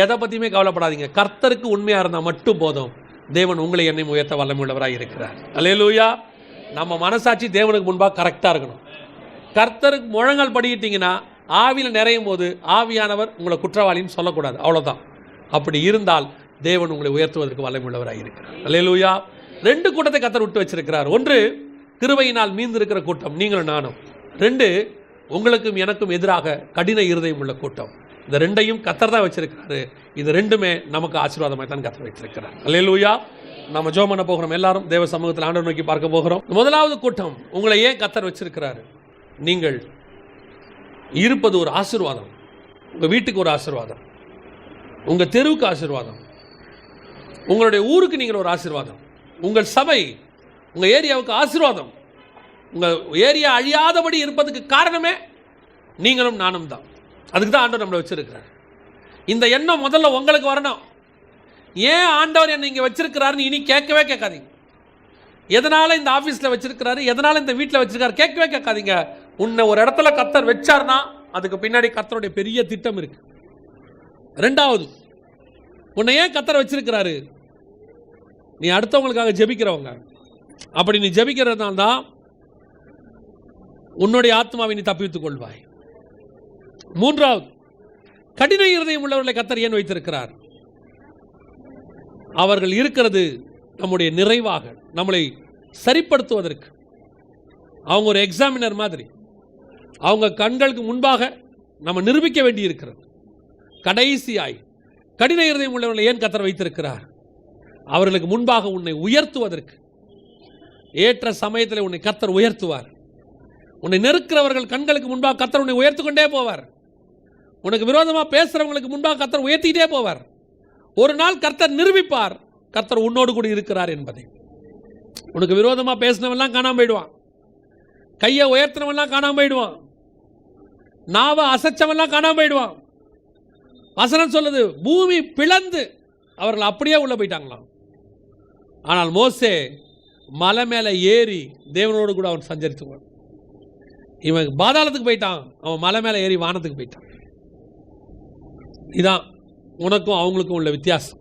எதை பற்றியுமே கவலைப்படாதீங்க. கர்த்தருக்கு உண்மையாக இருந்தால் மட்டும் போதும். தேவன் உங்களை என்னையும் உயர்த்த வல்லமையுள்ளவராக இருக்கிறார். அல்லேலூயா. நம்ம மனசாட்சி தேவனுக்கு முன்பாக கரெக்டாக இருக்கணும். கர்த்தருக்கு முழங்கால் படிக்கிட்டீங்கன்னா ஆவியில் நிறையும் போது ஆவியானவர் உங்களை குற்றவாளின்னு சொல்லக்கூடாது, அவ்வளோதான். அப்படி இருந்தால் தேவன் உங்களை உயர்த்துவதற்கு வல்லமையுள்ளவராக இருக்கிறார். அல்லேலூயா. 2 கூட்டத்தை கர்த்தர் விட்டு வச்சிருக்கிறார். 1 கிருபையினால் மீந்திருக்கிற கூட்டம், நீங்களும் நானும். 2 உங்களுக்கும் எனக்கும் எதிராக கடின இருதயம் உள்ள கூட்டம். இந்த 2ஐயும் கர்த்தர் தான் வச்சிருக்கிறாரு. இது 2மே நமக்கு ஆசீர்வாதமாக தான் கர்த்தர் வச்சிருக்கிறார். அல்லேலூயா. நம்ம ஜெபம் பண்ண போகிறோம். எல்லாரும் தேவ சமூகத்தில் ஆண்டவரை நோக்கி பார்க்க போகிறோம். முதலாவது கூட்டம், உங்களை ஏன் கர்த்தர் வச்சிருக்கிறாரு? நீங்கள் இருப்பது ஒரு ஆசீர்வாதம். உங்கள் வீட்டுக்கு ஒரு ஆசீர்வாதம், உங்கள் தெருவுக்கு ஆசீர்வாதம், உங்களுடைய ஊருக்கு நீங்கள் ஒரு ஆசீர்வாதம், உங்கள் சபை, உங்கள் ஏரியாவுக்கு ஆசீர்வாதம். உங்கள் ஏரியா அழியாதபடி இருப்பதுக்கு காரணமே நீங்களும் நானும் தான். அதுக்கு தான் ஆண்டவர் நம்மளை வச்சிருக்கிறார். இந்த எண்ணம் முதல்ல உங்களுக்கு வரணும். ஏன் ஆண்டவர் என்னை இங்கே வச்சிருக்கிறாருன்னு இனி கேட்கவே கேட்காதீங்க. எதனால் இந்த ஆஃபீஸில் வச்சிருக்கிறாரு, எதனால் இந்த வீட்டில் வச்சிருக்காரு கேட்கவே கேட்காதீங்க. உன்னை ஒரு இடத்துல கர்த்தர் வச்சார்னா அதுக்கு பின்னாடி கர்த்தருடைய பெரிய திட்டம் இருக்கு. 2வது, உன்னை ஏன் கர்த்தர் வச்சிருக்கிறாரு? நீ அடுத்தவங்களுக்காக ஜெபிக்கிறவங்க. அப்படி நீ ஜெபிக்கிறதுனால தான் உன்னுடைய ஆத்மாவை நீ தப்பித்துக் கொள்வாய். மூன்றாவது, கடின இருதயம் உள்ளவர்களை கர்த்தர் ஏன் வைத்திருக்கிறார்? அவர்கள் இருக்கிறது நம்முடைய நிறைவாக, நம்மளை சரிப்படுத்துவதற்கு. அவங்க ஒரு எக்ஸாமினர் மாதிரி. அவங்க கண்களுக்கு முன்பாக நம்ம நிரூபிக்க வேண்டி இருக்கிறது. கடைசியாய் கடின இருதயம் உள்ளவர்களை ஏன் கர்த்தர் வைத்திருக்கிறார்? அவர்களுக்கு முன்பாக உன்னை உயர்த்துவதற்கு. ஏற்ற சமயத்தில் உன்னை கர்த்தர் உயர்த்துவார். உன்னை நெருக்கிறவர்கள் கண்களுக்கு முன்பாக கர்த்தர் உன்னை உயர்த்து கொண்டே போவார். உனக்கு விரோதமாக பேசுறவங்களுக்கு முன்பாக கர்த்தர் உயர்த்திக்கிட்டே போவார். ஒரு நாள் கர்த்தர் நிரூபிப்பார், கர்த்தர் உன்னோடு கூட இருக்கிறார் என்பதை. உனக்கு விரோதமாக பேசினவெல்லாம் காணாம போயிடுவான். கையை உயர்த்தினவெல்லாம் காணாம போயிடுவான். நாவை அசைச்சவெல்லாம் காணாம போயிடுவான். வசனம் சொல்லுது, பூமி பிளந்து அவர்கள் அப்படியே உள்ள போயிட்டாங்களாம். ஆனால் மோசே மலை மேலே ஏறி தேவனோடு கூட அவன் சஞ்சரித்துவான். இவன் பாதாளத்துக்கு போயிட்டான், அவன் மலை மேலே ஏறி வானத்துக்கு போயிட்டான். இதான் உனக்கும் அவங்களுக்கும் உள்ள வித்தியாசம்.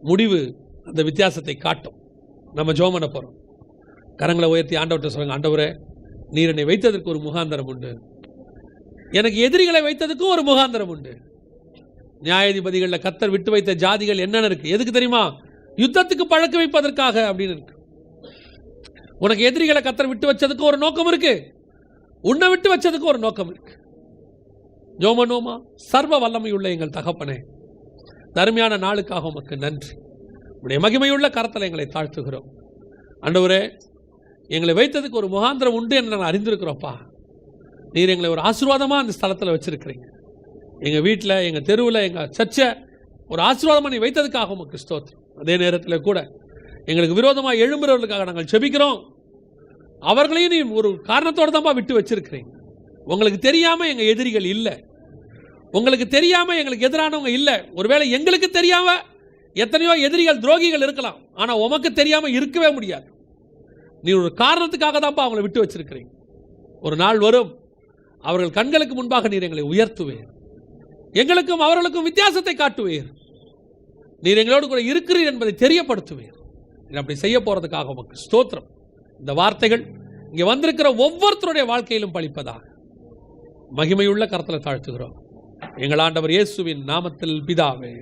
முடிவு அந்த வித்தியாசத்தை காட்டும். நம்ம ஜெபம் பண்ண போகிறோம். கரங்களை உயர்த்தி ஆண்டவர்கிட்ட சொல்லுங்க, ஆண்டவரே, நீர் என்னை வைத்ததற்கு ஒரு முகாந்தரம் உண்டு. எனக்கு எதிரிகளை வைத்ததுக்கும் ஒரு முகாந்தரம் உண்டு. நியாயாதிபதிகளில் கர்த்தர் விட்டு வைத்த ஜாதிகள் என்னென்ன இருக்கு? எதுக்கு தெரியுமா? யுத்தத்துக்கு பழக்க வைப்பதற்காக அப்படின்னு இருக்கு. உனக்கு எதிரிகளை கர்த்தர் விட்டு வச்சதுக்கு ஒரு நோக்கம் இருக்கு. உன்னை விட்டு வச்சதுக்கு ஒரு நோக்கம் இருக்கு. ஜோமனோமா, சர்வ வல்லமையுள்ள எங்கள் தகப்பனே, தருமையான நாளுக்காக உமக்கு நன்றி. உடைய மகிமையுள்ள கரத்தில் எங்களை தாழ்த்துகிறோம். ஆண்டவரே, எங்களை வைத்ததுக்கு ஒரு முகாந்திரம் உண்டு என்று நாங்கள் அறிந்திருக்கிறோம்ப்பா. நீர் எங்களை ஒரு ஆசீர்வாதமாக அந்த ஸ்தலத்தில் வச்சிருக்கிறீங்க. எங்கள் வீட்டில், எங்கள் தெருவில், எங்கள் சர்ச்சை ஒரு ஆசீர்வாதமாக நீ வைத்ததுக்காக உமக்கு ஸ்தோத்திரம். அதே நேரத்தில் கூட எங்களுக்கு விரோதமாக எழும்புறவர்களுக்காக நாங்கள் செபிக்கிறோம். அவர்களையும் நீ ஒரு காரணத்தோடு தான்ப்பா விட்டு வச்சிருக்கிறீங்க. உங்களுக்கு தெரியாமல் எங்கள் எதிரிகள் இல்லை. உங்களுக்கு தெரியாமல் எங்களுக்கு எதிரானவங்க இல்லை. ஒருவேளை எங்களுக்கு தெரியாமல் எத்தனையோ எதிரிகள், துரோகிகள் இருக்கலாம். ஆனால் உமக்கு தெரியாமல் இருக்கவே முடியாது. நீ ஒரு காரணத்துக்காக தான்ப்பா அவங்களை விட்டு வச்சிருக்கிறீங்க. ஒரு நாள் வரும், அவர்கள் கண்களுக்கு முன்பாக நீர் எங்களை உயர்த்துவீர். எங்களுக்கும் அவர்களுக்கும் வித்தியாசத்தை காட்டுவீர். நீர் எங்களோடு கூட இருக்கிறீர் என்பதை தெரியப்படுத்துவீர். நீர் அப்படி செய்ய போறதுக்காக உமக்கு ஸ்தோத்திரம். இந்த வார்த்தைகள் இங்கே வந்திருக்கிற ஒவ்வொருத்தருடைய வாழ்க்கையிலும் பலிப்பதாக மகிமையுள்ள கரத்தில் தாழ்த்துகிறோம். எங்கள் ஆண்டவர் இயேசுவின் நாமத்தில் பிதாவே.